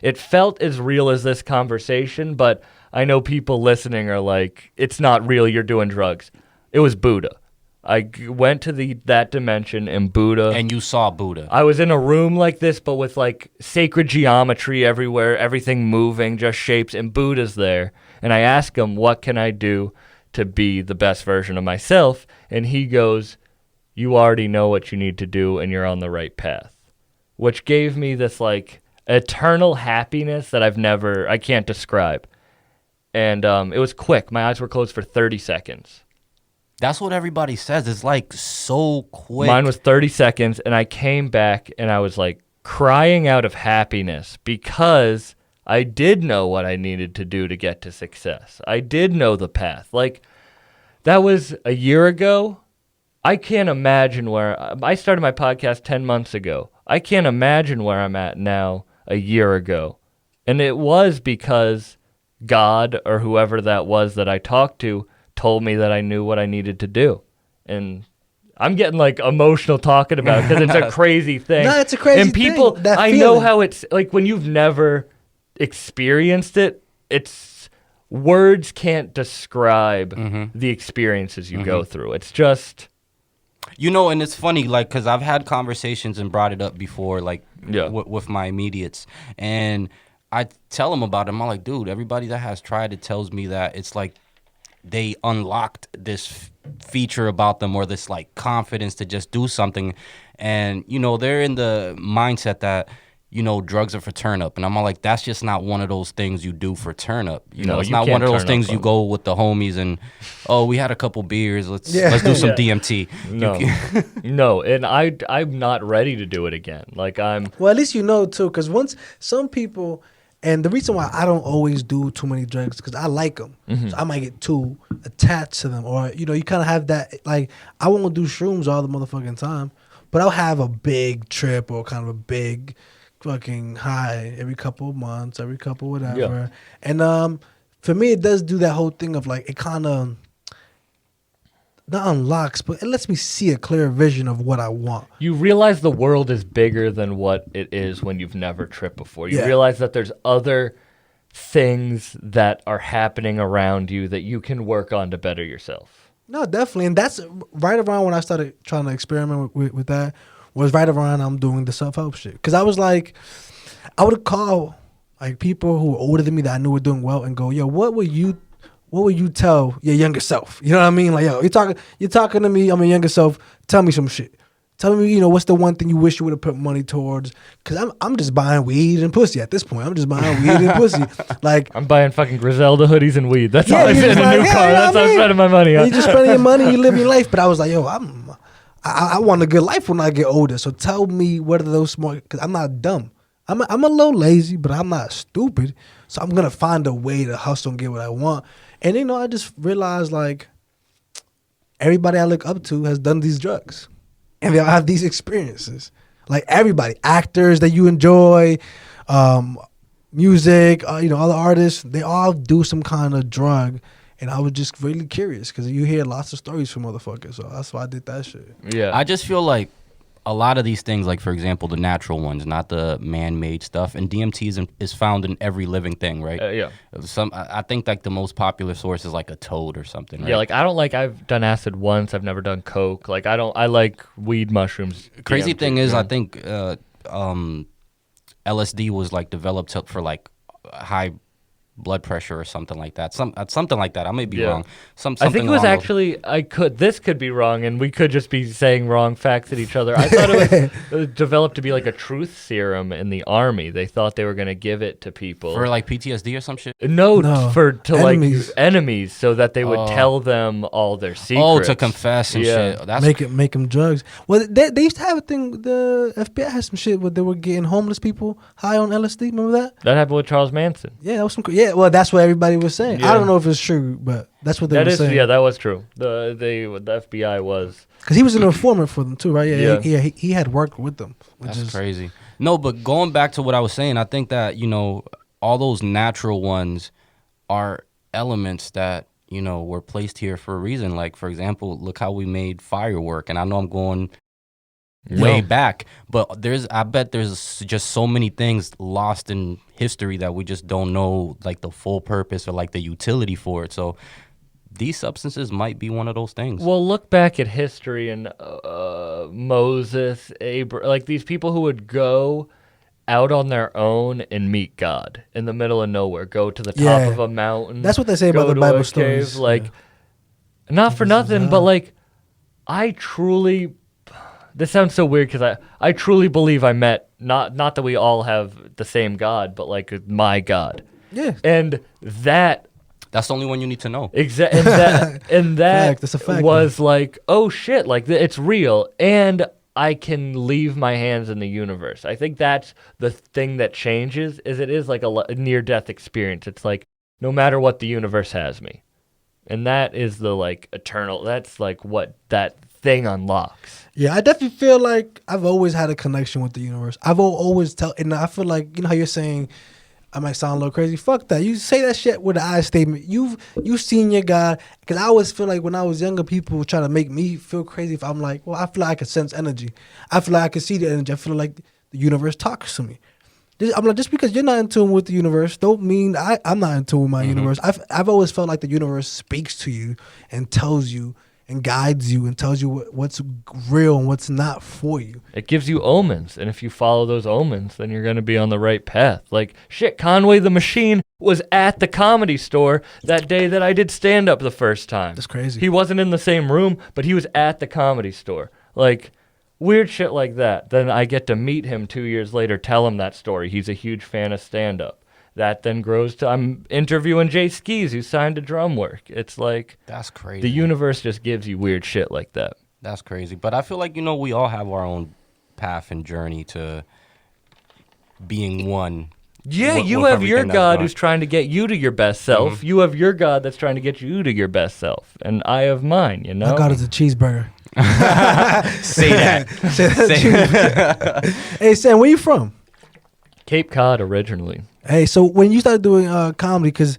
it felt as real as this conversation, but I know people listening are like, it's not real, you're doing drugs. It was Buddha. I went to that dimension in Buddha. And you saw Buddha. I was in a room like this, but with like sacred geometry everywhere, everything moving, just shapes, and Buddha's there. And I ask him, what can I do to be the best version of myself? And he goes, you already know what you need to do and you're on the right path, which gave me this like eternal happiness that I can't describe. And it was quick. My eyes were closed for 30 seconds. That's what everybody says. It's like so quick. Mine was 30 seconds, and I came back and I was like crying out of happiness because I did know what I needed to do to get to success. I did know the path. Like, that was a year ago. I can't imagine where I started my podcast 10 months ago. I can't imagine where I'm at now a year ago. And it was because God or whoever that was that I talked to told me that I knew what I needed to do. And I'm getting like emotional talking about it because it's a crazy thing. No, it's a crazy and people, thing. That I know feeling. how it's like when you've never experienced it. It's words can't describe the experiences you go through. It's just, You know, and it's funny, like, because I've had conversations and brought it up before, like, Yeah. with my immediates. And I tell them about it. I'm like, dude, everybody that has tried it tells me that it's like they unlocked this feature about them or this, like, confidence to just do something. And, you know, they're in the mindset that, you know, drugs are for turn up. And I'm all like, that's just not one of those things you do for turn up. You No, know, it's you not one can't of those turn things up you on go with the homies and, oh, we had a couple beers. Let's do some DMT. no, no. And I'm not ready to do it again. Like Well, at least you know too, because once some people, and the reason why I don't always do too many drugs because I like them, so I might get too attached to them, or you know, you kind of have that. Like I won't do shrooms all the motherfucking time, but I'll have a big trip or kind of a big fucking high every couple of months, every couple whatever. Yeah. And for me, it does do that whole thing of like it kind of not unlocks, but it lets me see a clear vision of what I want. You realize the world is bigger than what it is when you've never tripped before. You Yeah. realize that there's other things that are happening around you that you can work on to better yourself. No, definitely, and that's right around when I started trying to experiment with that. Was right around I'm doing the self-help shit, because I was like, I would call like people who were older than me that I knew were doing well and go, yo, what would you tell your younger self? You know what I mean? Like, yo, you're talking to me, I'm a younger self. Tell me some shit. Tell me, you know, what's the one thing you wish you would have put money towards? Because I'm just buying weed and pussy at this point. I'm just buying weed and pussy. Like, I'm buying fucking Griselda hoodies and weed. That's Yeah, all I you're said in just a new like, yeah, car. you know That's what how I I'm mean? spending my money. you just spending your money, you live your life. But I was like, yo, I want a good life when I get older. So tell me what are those smart? Because I'm not dumb. I'm a little lazy, but I'm not stupid. So I'm gonna find a way to hustle and get what I want. And you know, I just realized like everybody I look up to has done these drugs, and they all have these experiences. Like everybody, actors that you enjoy, music, you know, other artists, they all do some kind of drug. And I was just really curious because you hear lots of stories from motherfuckers. So that's why I did that shit. Yeah. I just feel like a lot of these things, like, for example, the natural ones, not the man-made stuff, and DMT is found in every living thing, right? Yeah. I think, like, the most popular source is, like, a toad or something, right? Yeah, like I've done acid once. I've never done coke. Like I like weed, mushrooms. Crazy DMT, thing is, yeah. I think LSD was, like, developed for, like, high blood pressure or something like that. Something like that. I may be Yeah. wrong. I think Something it was along those- actually this could be wrong, and we could just be saying wrong facts at each other. I thought it was developed to be like a truth serum in the army. They thought they were going to give it to people for, like, PTSD or some shit. No, No, to enemies. like enemies, so that they would Oh. tell them all their secrets. Oh, to confess and Yeah. shit. That's Make them drugs. Well, they used to have a thing. The FBI had some shit where they were getting homeless people high on LSD. Remember that? That happened with Charles Manson. Yeah, that was some. Yeah, well, that's what everybody was saying. Yeah. I don't know if it's true, but that's what they That were is, saying. yeah, that was true. The FBI was. Because he was an informant for them too, right? Yeah. He had worked with them, which That's is crazy. No, but going back to what I was saying, I think that, you know, all those natural ones are elements that, you know, were placed here for a reason. Like, for example, look how we made firework. And I know I'm going way back, but I bet there's just so many things lost in history that we just don't know, like, the full purpose or, like, the utility for it. So these substances might be one of those things. Well, look back at history and Moses, Abraham, like these people who would go out on their own and meet God in the middle of nowhere, go to the top Yeah. of a mountain. That's what they say about go the to Bible a stories. cave, like, Yeah. not for This is nothing, but like, I truly. This sounds so weird because I truly believe I met not that we all have the same God, but like my God, Yeah. and that That's the only one you need to know. and that Fact, that's a fact, was like, oh shit, like it's real, and I can leave my hands in the universe. I think that's the thing that changes. Is it is like a near-death experience. It's like no matter what, the universe has me, and that is the like eternal. That's like what that thing unlocks. Yeah, I definitely feel like I've always had a connection with the universe. I've always and I feel like, you know how you're saying, I might sound a little crazy. Fuck that. You say that shit with an I statement. You seen your God. Because I always feel like when I was younger, people would try to make me feel crazy if I'm like, well, I feel like I can sense energy. I feel like I can see the energy. I feel like the universe talks to me. I'm like, just because you're not in tune with the universe don't mean I'm not in tune with my universe. I've always felt like the universe speaks to you and tells you and guides you and tells you what's real and what's not for you. It gives you omens, and if you follow those omens, then you're going to be on the right path. Like, shit, Conway the Machine was at the Comedy Store that day that I did stand-up the first time. That's crazy. He wasn't in the same room, but he was at the Comedy Store. Like, weird shit like that. Then I get to meet him 2 years later, tell him that story. He's a huge fan of stand-up. That then grows to, I'm interviewing Jay Skis, who signed to drum work. It's like, That's crazy. the universe just gives you weird shit like that. That's crazy. But I feel like, we all have our own path and journey to being one. Yeah, with- you with have your everything that's God going- who's trying to get you to your best self. You have your God that's trying to get you to your best self. And I have mine, you know? My God is a cheeseburger. Say that. Say that cheeseburger. Hey, Sam, where you from? Cape Cod originally. Hey, so when you started doing comedy, because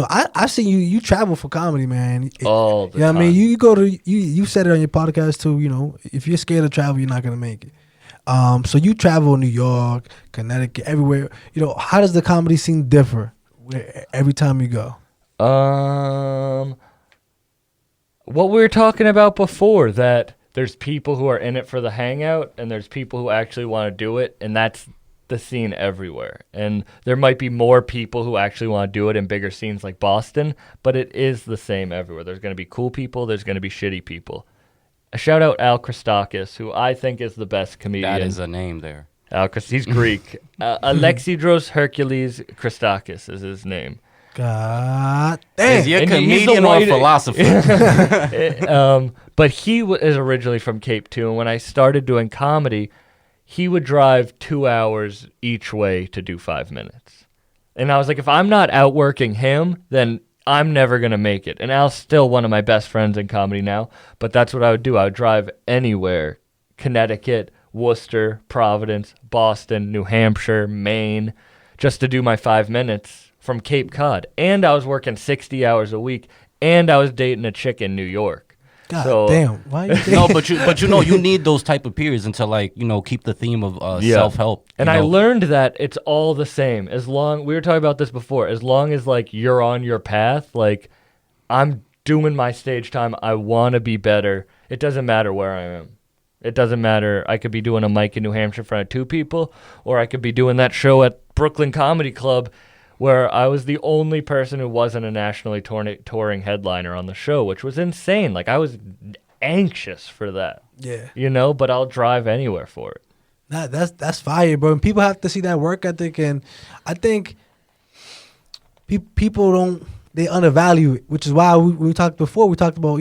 I've seen you travel for comedy, man. All the Yeah, time. I mean, you go to you said it on your podcast too. If you're scared of travel, you're not gonna make it. So you travel New York, Connecticut, everywhere. How does the comedy scene differ every time you go? What we were talking about before, that there's people who are in it for the hangout and there's people who actually want to do it, and that's the scene everywhere. And there might be more people who actually want to do it in bigger scenes like Boston, but it is the same everywhere. There's going to be cool people, there's going to be shitty people. A shout out Al Christakis, who I think is the best comedian. That is a name there. He's Greek. Alexidros Hercules Christakis is his name. God Is damn. he a And he's the comedian or a white- philosopher? But he is originally from Cape too, and when I started doing comedy, he would drive 2 hours each way to do 5 minutes. And I was like, if I'm not outworking him, then I'm never going to make it. And Al's still one of my best friends in comedy now, but that's what I would do. I would drive anywhere, Connecticut, Worcester, Providence, Boston, New Hampshire, Maine, just to do my 5 minutes from Cape Cod. And I was working 60 hours a week, and I was dating a chick in New York. God So- damn. Why you No, but you need those type of periods to keep the theme of Yeah. self-help. And I learned that it's all the same. We were talking about this before, as long as like you're on your path, like I'm doing my stage time, I want to be better. It doesn't matter where I am. It doesn't matter. I could be doing a mic in New Hampshire in front of 2 people, or I could be doing that show at Brooklyn Comedy Club where I was the only person who wasn't a nationally touring headliner on the show, which was insane. Like, I was anxious for that, Yeah. but I'll drive anywhere for it. That's fire, bro. And people have to see that work ethic, and I think people they undervalue it, which is why we talked before. We talked about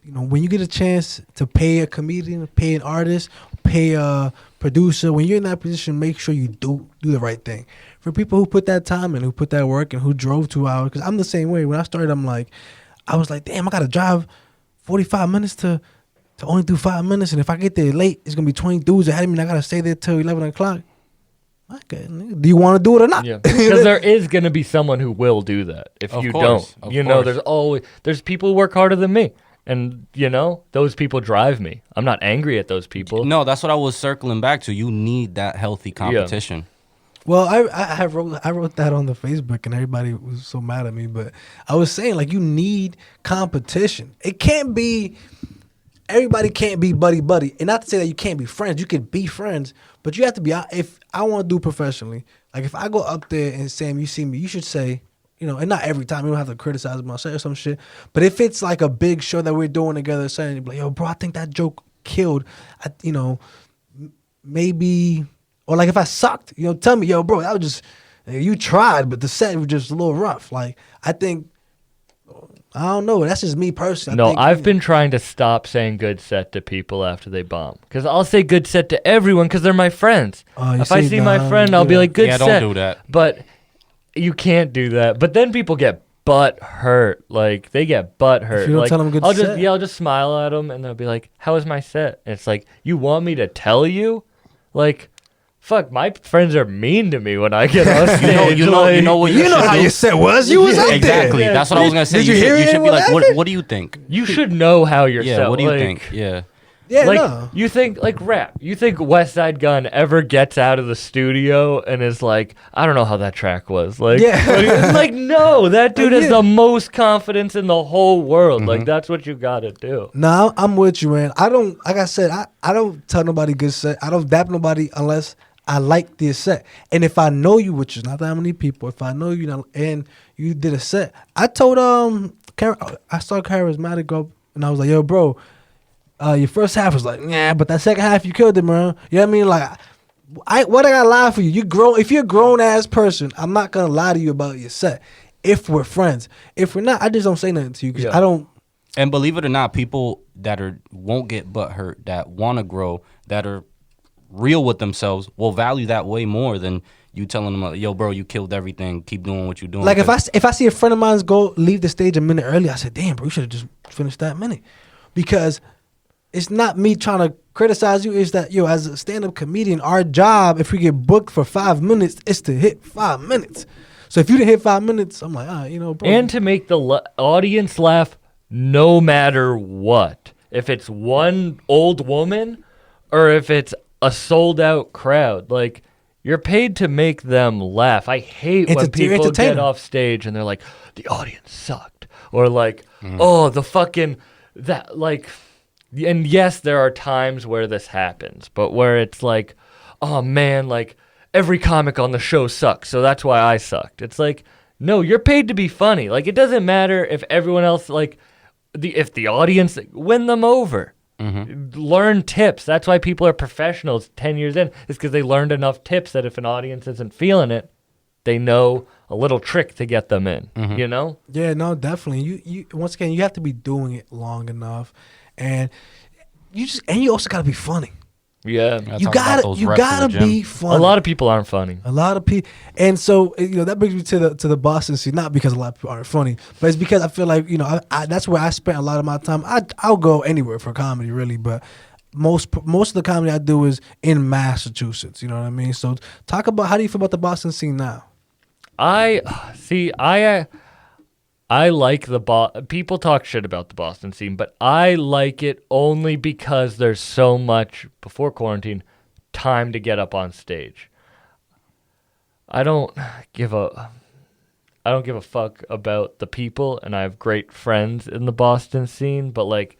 when you get a chance to pay a comedian, pay an artist, pay a producer. When you're in that position, make sure you do the right thing. For people who put that time in, who put that work, and who drove 2 hours, because I'm the same way. When I started, I was like, damn, I gotta drive 45 minutes to only do 5 minutes, and if I get there late, it's gonna be 20 dudes ahead of me, and I gotta stay there till 11 o'clock. Okay, do you want to do it or not? Yeah, because there is going to be someone who will do that if Of you course, don't. of course. There's people who work harder than me, and those people drive me. I'm not angry at those people. No, that's what I was circling back to. You need that healthy competition. Well, I wrote that on the Facebook, and everybody was so mad at me. But I was saying, like, you need competition. It can't be everybody can't be buddy, and not to say that you can't be friends. You can be friends, but you have to be. If I want to do professionally, like if I go up there and Sam, you see me, you should say, and not every time. You don't have to criticize myself or some shit. But if it's like a big show that we're doing together, saying, like, yo, bro, I think that joke killed. Maybe. Or like if I sucked, tell me, yo, bro, that was just, you tried, but the set was just a little rough. Like, I think, I don't know. That's just me personally. I've been trying to stop saying good set to people after they bomb. Because I'll say good set to everyone because they're my friends. If I see my friend, I'll be like, good set. Yeah, don't do that. But you can't do that. But then people get butt hurt. Like, they get butt hurt. If you don't like, tell them good I'll set. I'll just smile at them and they'll be like, how was my set? And it's like, you want me to tell you? Like, fuck, my friends are mean to me when I get on stage. You know what You know should how do? your set was. You was up there. Exactly. That's what I was gonna say. Did you hear you it? should be like, Whatever. what do you think? You should know how you're Yeah. set. What do you like, think? Yeah. Yeah, Like, no. you think, like, rap, you think West Side Gun ever gets out of the studio and is like, I don't know how that track was. Like, Yeah. like, no, that dude has Yeah. the most confidence in the whole world. Like, that's what you gotta do. No, I'm with you, man. I don't, like I said, I don't tell nobody good set. I don't dap nobody unless I like their set. And if I know you, which is not that many people, if I know you now and you did a set, I told I saw Charismatic go up and I was like, yo, bro, your first half was like, yeah, but that second half you killed it, man. You know what I mean? Like, what I gotta lie for you? You grown. If you're a grown ass person, I'm not gonna lie to you about your set. If we're friends, if we're not, I just don't say nothing to you because Yeah. I don't. And believe it or not, people that won't get butt hurt, that want to grow, that are real with themselves, will value that way more than you telling them, "Yo, bro, you killed everything. Keep doing what you're doing." Like if I see a friend of mine's leave the stage a minute early, I said, "Damn, bro, you should have just finished that minute," because it's not me trying to criticize you. It's that as a stand-up comedian, our job, if we get booked for 5 minutes, is to hit 5 minutes. So if you didn't hit 5 minutes, I'm like, bro. And to make the audience laugh no matter what. If it's one old woman or if it's a sold-out crowd. Like, you're paid to make them laugh. I hate when people get off stage and they're like, the audience sucked. Or like, oh, the fucking, that, like, and yes, there are times where this happens, but where it's like, oh man, like, every comic on the show sucks, so that's why I sucked. It's like, no, you're paid to be funny. Like, it doesn't matter if everyone else, like, if the audience, win them over. Learn tips. That's why people are professionals 10 years in, is because they learned enough tips that if an audience isn't feeling it, they know a little trick to get them in, you know? Yeah, no, definitely. You once again, you have to be doing it long enough, and you also gotta be funny. Yeah. You gotta be funny. A lot of people aren't funny. A lot of people, and so that brings me to the Boston scene. Not because a lot of people aren't funny, but it's because I feel like that's where I spent a lot of my time. I'll go anywhere for comedy, really, but most of the comedy I do is in Massachusetts. You know what I mean? So talk about, how do you feel about the Boston scene now? I like people talk shit about the Boston scene, but I like it only because there's so much, before quarantine, time to get up on stage. I don't give a fuck about the people, and I have great friends in the Boston scene, but like,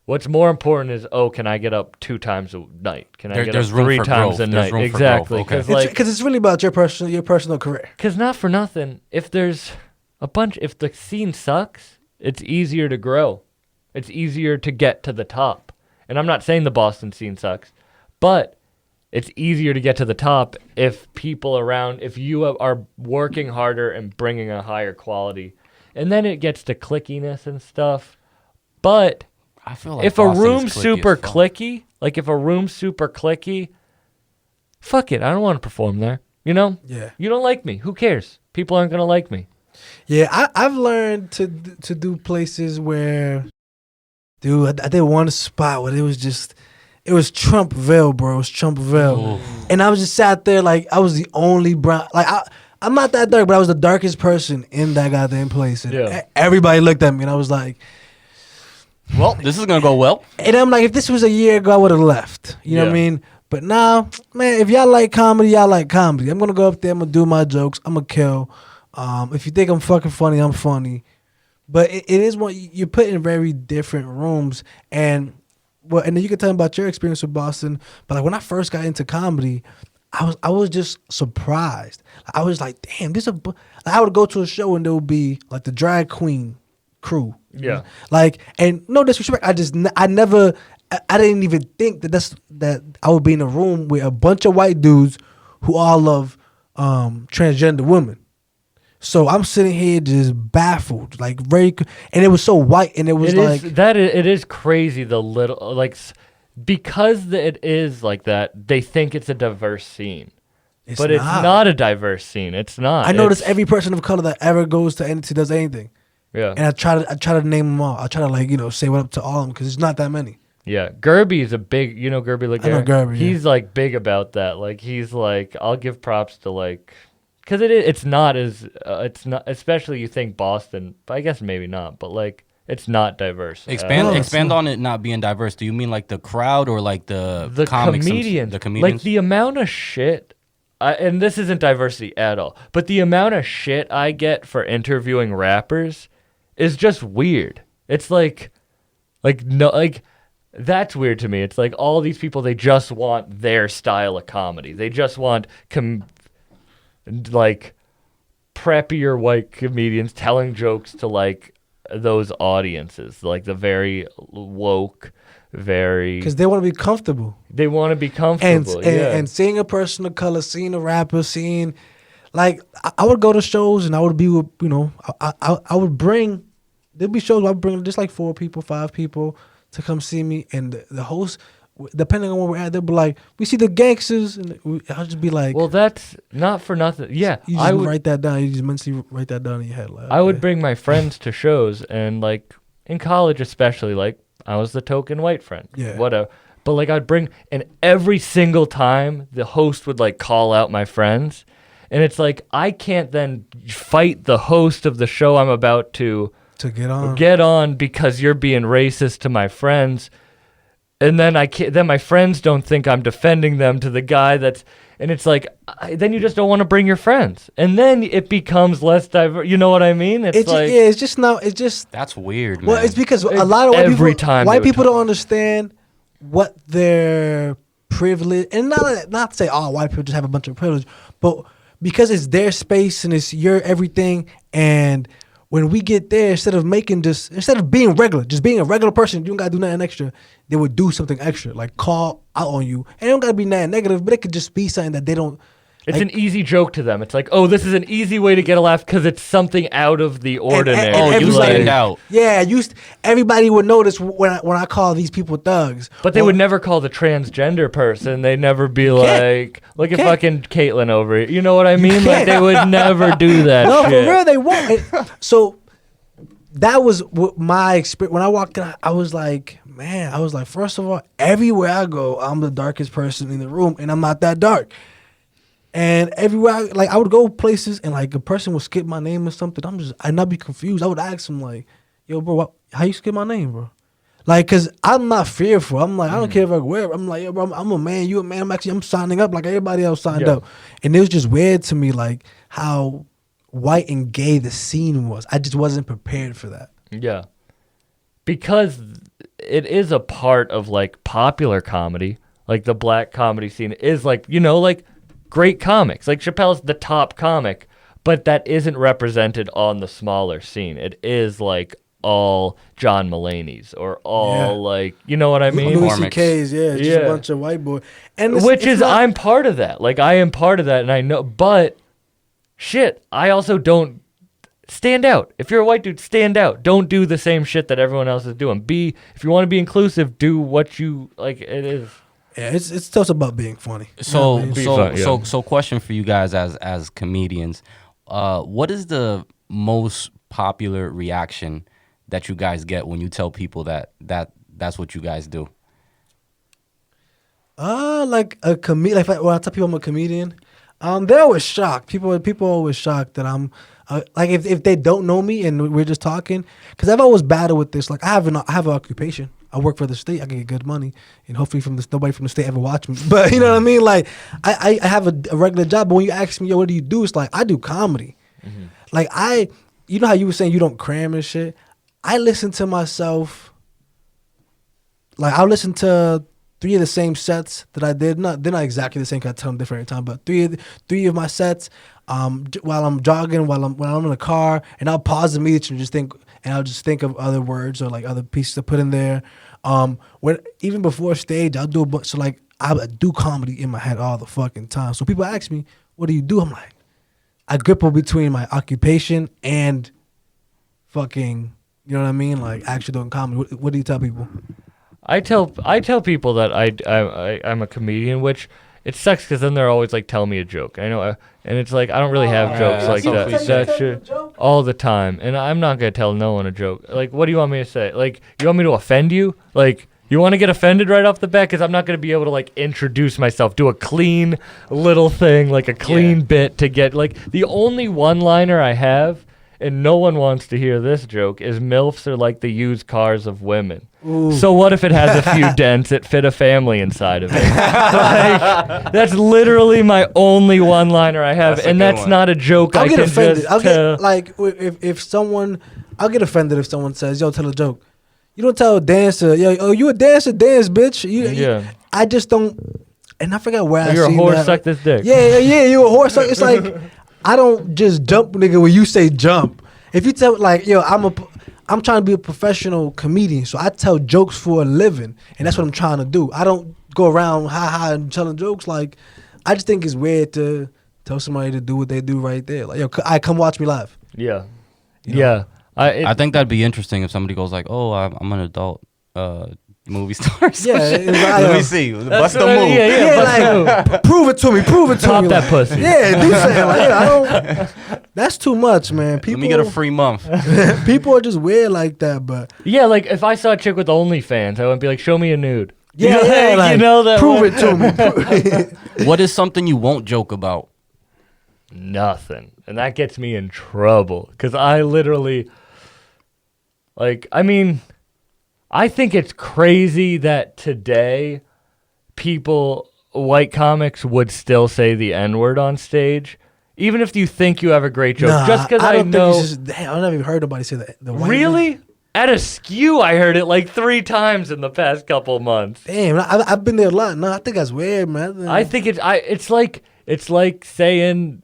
what's more important is, can I get up 2 times a night? Can I get up 3 times a night? Exactly. Because Because it's really about your personal career. Because not for nothing, if there's if the scene sucks, it's easier to grow. It's easier to get to the top. And I'm not saying the Boston scene sucks, but it's easier to get to the top if people around, if you are working harder and bringing a higher quality. And then it gets to clickiness and stuff. But I feel like if a Boston is room's clicky super as fuck. clicky, fuck it, I don't want to perform there. You know? Yeah. You don't like me. Who cares? People aren't going to like me. Yeah, I've learned to do places where, dude, I did one spot where it was Trumpville, bro. It was Trumpville. And I was just sat there like I was the only brown. Like, I'm not that dark, but I was the darkest person in that goddamn place. And everybody looked at me, and I was like, well, this is going to go well. and I'm like, if this was a year ago, I would have left. You know what I mean? But now, man, if y'all like comedy, y'all like comedy. I'm going to go up there. I'm going to do my jokes. I'm going to kill. If you think I'm fucking funny, I'm funny. But it is what you're put in very different rooms. And then you can tell me about your experience with Boston. But like when I first got into comedy, I was just surprised. I was like, damn, I would go to a show and there would be like the drag queen crew. Yeah. Like, and no disrespect, I didn't even think that I would be in a room with a bunch of white dudes who all love transgender women. So I'm sitting here just baffled, like and it was so white, and it is crazy, the little, like, because it is like that, they think it's a diverse scene. It's not a diverse scene. It's not. I notice every person of color that ever goes to anything, does anything. Yeah. And I try to name them all. I try to say what up to all of them because it's not that many. Yeah, Gerby is a big, Gerby I know Laguerre? Gerby, yeah. He's like big about that. Like he's like, I'll give props to like, because it's not as, it's not, especially you think Boston, but I guess maybe not, but like it's not diverse. Expand on it not being diverse. Do you mean like the crowd or like the comics comedians? The comedians? Like the amount of shit, and this isn't diversity at all, but the amount of shit I get for interviewing rappers is just weird. It's like no, like. That's weird to me. It's like all these people, they just want their style of comedy. They just want like preppier white comedians telling jokes to like those audiences, like the very woke, very. Because they want to be comfortable. They want to be comfortable. And seeing a person of color, seeing a rapper, seeing, like, I would go to shows and I would be with, I would bring, there'd be shows where I would bring just like 4 people, 5 people to come see me, and the host, depending on where we're at, they'll be like, "We see the gangsters," and I'll just be like, "Well, that's not for nothing." Yeah, you just write that down. You just mentally write that down in your head. Like, I would bring my friends to shows, and like in college, especially, like I was the token white friend. Yeah, whatever. But like I'd bring, and every single time the host would like call out my friends, and it's like I can't then fight the host of the show I'm about to get on because you're being racist to my friends, and then then my friends don't think I'm defending them to the guy and it's like then you just don't want to bring your friends, and then it becomes less diverse. You know what I mean? It's just that's weird, man. Well, it's because a lot of white people don't understand what their privilege, and not to say all white people just have a bunch of privilege, but because it's their space and it's your everything. And when we get there, instead of being regular, just being a regular person, you don't gotta do nothing extra. They would do something extra, like call out on you. And it don't gotta be nothing negative, but it could just be something that they don't. It's an easy joke to them. It's like, oh, this is an easy way to get a laugh because it's something out of the ordinary. You stand out. Yeah, everybody would notice when I call these people thugs. But they would never call the transgender person. They'd never be like, look at fucking Caitlyn over here. You know what I mean? Like they would never do that. No, shit. for real, they won't. So that was my experience. When I walked in, I was like, first of all, everywhere I go, I'm the darkest person in the room, and I'm not that dark. And everywhere, I would go places and like a person would skip my name or something. I'd not be confused. I would ask him like, "Yo, bro, how you skip my name, bro?" Like, cause I'm not fearful. I'm like, I don't care if I wear. I'm like, yo, bro, I'm a man. You a man. I'm signing up like everybody else signed up. And it was just weird to me, like how white and gay the scene was. I just wasn't prepared for that. Yeah, because it is a part of like popular comedy. Like the black comedy scene is like like. Great comics. Like Chappelle's the top comic, but that isn't represented on the smaller scene. It is like all John Mulaney's or all like, you know what I mean? Louis C.K.'s, just a bunch of white boys. And I'm part of that. Like I am part of that, and I know, but shit, I also don't stand out. If you're a white dude, stand out. Don't do the same shit that everyone else is doing. If you want to be inclusive, do what you like. It is. Yeah, it's just about being funny. So question for you guys as comedians, what is the most popular reaction that you guys get when you tell people that's what you guys do? Like a when I tell people I'm a comedian, they're always shocked. People are always shocked that I'm like if they don't know me and we're just talking, because I've always battled with this. Like I have an occupation. I work for the state. I can get good money, and hopefully nobody from the state ever watch me. But you know what I mean? Like I have a regular job. But when you ask me, yo, what do you do? It's like I do comedy. Mm-hmm. Like you know how you were saying you don't cram and shit. I listen to myself. Like I'll listen to 3 of the same sets that I did. They're not exactly the same. Cause I tell them different every time. But 3 of my sets. While I'm jogging, while I'm in the car, and I'll pause the music and I'll just think of other words or like other pieces to put in there. Even before stage, I'll do a bunch. So like I do comedy in my head all the fucking time. So people ask me, "What do you do?" I'm like, I grapple between my occupation and fucking, you know what I mean? Like actually doing comedy. What do you tell people? I tell people that I'm a comedian, which it sucks because then they're always like, tell me a joke. I know, and it's like I don't really have jokes like that. That shit all the time, and I'm not gonna tell no one a joke. Like, what do you want me to say? Like, you want me to offend you? Like, You want to get offended right off the bat? Because I'm not going to be able to, like, introduce myself, do a clean little thing, like a clean bit to get, like, the only one-liner I have, and no one wants to hear this joke, is MILFs are like the used cars of women. Ooh. So what if it has a few dents that fit a family inside of it? Like, that's literally my only one-liner I have, That's a and good that's one. not a joke. I'll I get can offended. just I'll get like if someone, I'll get offended if someone says, "Yo, tell a joke." You don't tell a dancer, "Yo, oh, you a dancer, dance, bitch." I just don't. And I forgot where I You're a seen horse, that. suck this dick. Yeah, you a horse. It's like I don't just jump, nigga, when you say jump. If you tell like, yo, I'm trying to be a professional comedian, so I tell jokes for a living, and that's what I'm trying to do. I don't go around and telling jokes. Like, I just think it's weird to tell somebody to do what they do right there. Like, yo, come watch me live. Yeah. You know? Yeah. I think that'd be interesting if somebody goes like, "Oh, I'm an adult movie star." Yeah, Let me see. Bust the what I- move. yeah, like prove it to me. Pop me. that Like, pussy. Yeah, do something. Like, yeah, I don't. That's too much, man. Let me get a free month. People are just weird like that, but Yeah, like if I saw a chick with OnlyFans, I wouldn't be like, "Show me a nude." yeah, You like, know that prove one? it to me. What is something you won't joke about? Nothing, and that gets me in trouble because I literally, like, I mean, I think it's crazy that today, white comics would still say the N-word on stage, even if you think you have a great joke. Nah, just because I don't know. think it's just, damn, I've never even heard nobody say that. The white Really? man. At a skew, I heard it like 3 times in the past couple months. Damn, I've been there a lot. No, I think that's weird, man. I think it's like saying,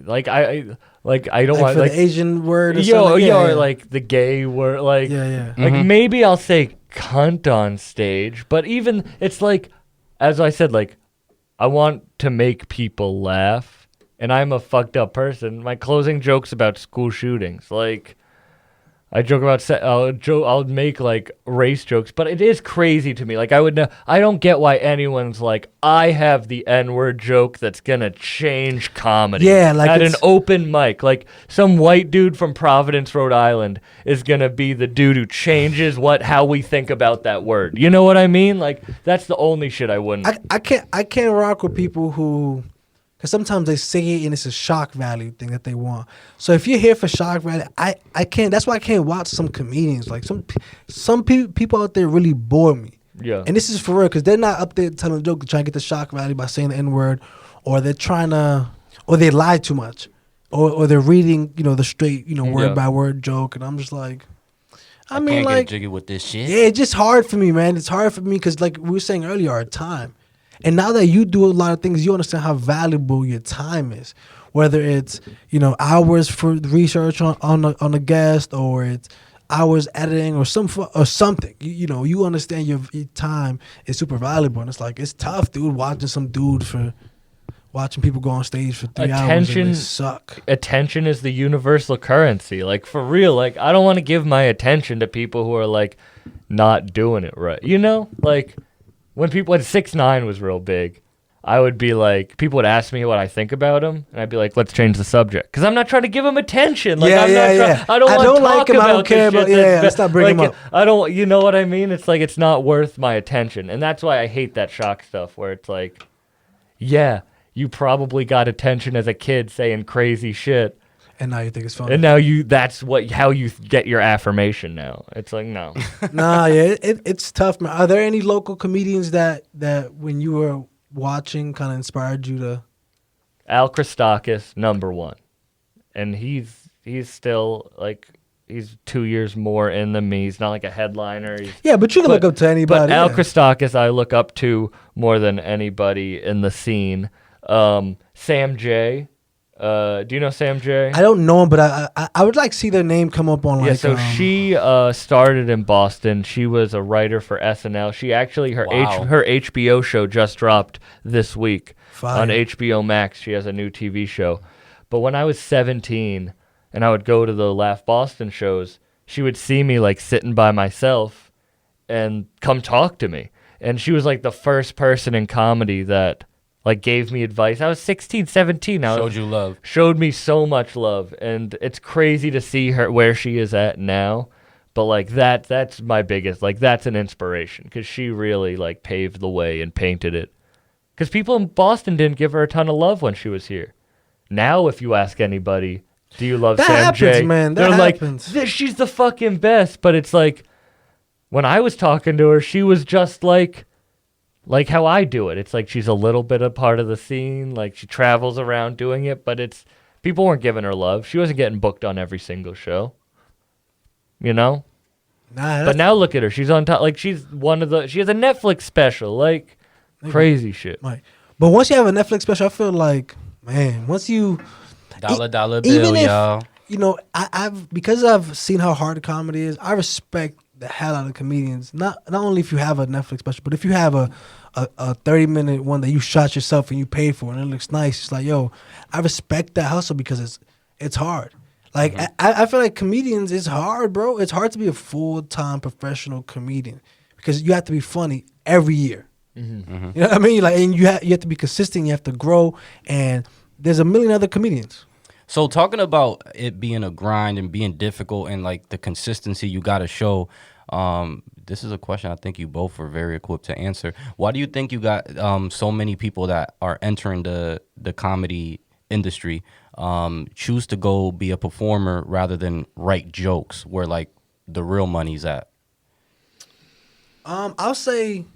like I don't like want for like the Asian word or yo something. yo Yeah, or yeah. like the gay word like Yeah. like maybe I'll say cunt on stage, but even it's like, as I said, like I want to make people laugh, and I'm a fucked up person. My closing joke's about school shootings, like. I joke about I'll make like race jokes, but it is crazy to me. Like I don't get why anyone's like, I have the N-word joke that's gonna change comedy. Yeah, like at an it's- open mic, like some white dude from Providence, Rhode Island, is gonna be the dude who changes how we think about that word. You know what I mean? Like that's the only shit I wouldn't. I can't rock with people who, because sometimes they say it and it's a shock value thing that they want. So if you're here for shock value, I can't. That's why I can't watch some comedians. Like some people out there really bore me. Yeah. And this is for real because they're not up there telling a joke to try and get the shock value by saying the N word, or they're trying to, or they lie too much, or they're reading the straight word by word joke, and I'm just like, I mean, can't like, get jiggy with this shit. yeah, it's just hard for me, man. It's hard for me because, like we were saying earlier, our time. And now that you do a lot of things, you understand how valuable your time is. Whether it's hours for research on a guest, or it's hours editing, or something. You understand your time is super valuable, and it's like it's tough, dude. Watching people go on stage for 3 hours and they suck. Attention is the universal currency. Like for real. Like I don't want to give my attention to people who are like not doing it right. Like. When 6ix9ine was real big, I would be like, people would ask me what I think about him, and I'd be like, let's change the subject, because I'm not trying to give him attention. Like, Yeah, I'm yeah, not yeah. I don't I want don't to like talk him, I about don't care the shit about- yeah, that's let's not bring him up. I don't. You know what I mean? It's like it's not worth my attention, and that's why I hate that shock stuff, where it's like, yeah, you probably got attention as a kid saying crazy shit. And now you think it's funny. And now that's how you get your affirmation now. It's like, no. Nah, yeah, it's tough, man. Are there any local comedians that when you were watching kind of inspired you to? Al Christakis, #1. And he's still like, he's 2 years more in than me. He's not like a headliner. Yeah, but you can look up to anybody. But Al yeah. Christakis I look up to more than anybody in the scene. Sam J. Do you know Sam J? I don't know him, but I would like see their name come up on Yeah, so she started in Boston. She was a writer for SNL. She actually her Wow. her HBO show just dropped this week Fire. on HBO Max. She has a new TV show. But when I was 17 and I would go to the Laugh Boston shows, she would see me like sitting by myself and come talk to me. And she was like the first person in comedy that like gave me advice. I was 16, 17. Showed you love. Showed me so much love, and it's crazy to see her where she is at now. But like that's my biggest, like that's an inspiration because she really like paved the way and painted it. Because people in Boston didn't give her a ton of love when she was here. Now, if you ask anybody, do you love That Sam happens, J? man. That They're happens. like, she's the fucking best. But it's like, when I was talking to her, she was just like how I do it. It's like she's a little bit a part of the scene. Like she travels around doing it, but it's people weren't giving her love. She wasn't getting booked on every single show. You know? Nah, But now look at her. She's on top. Like she has a Netflix special. Like crazy shit. Right. But once you have a Netflix special, I feel like, man, once you Dollar even bill, if, y'all. you know, because I've seen how hard comedy is, I respect the hell out of comedians. Not only if you have a Netflix special, but if you have a 30-minute one that you shot yourself and you paid for and it looks nice, it's like, yo, I respect that hustle because it's hard. Like I feel like comedians is hard, bro. It's hard to be a full-time professional comedian because you have to be funny every year. You know what I mean? Like, and you have to be consistent. You have to grow, and there's a million other comedians. So talking about it being a grind and being difficult and like the consistency you got to show, this is a question I think you both are very equipped to answer. Why do you think you got so many people that are entering the comedy industry choose to go be a performer rather than write jokes where like the real money's at? I'll say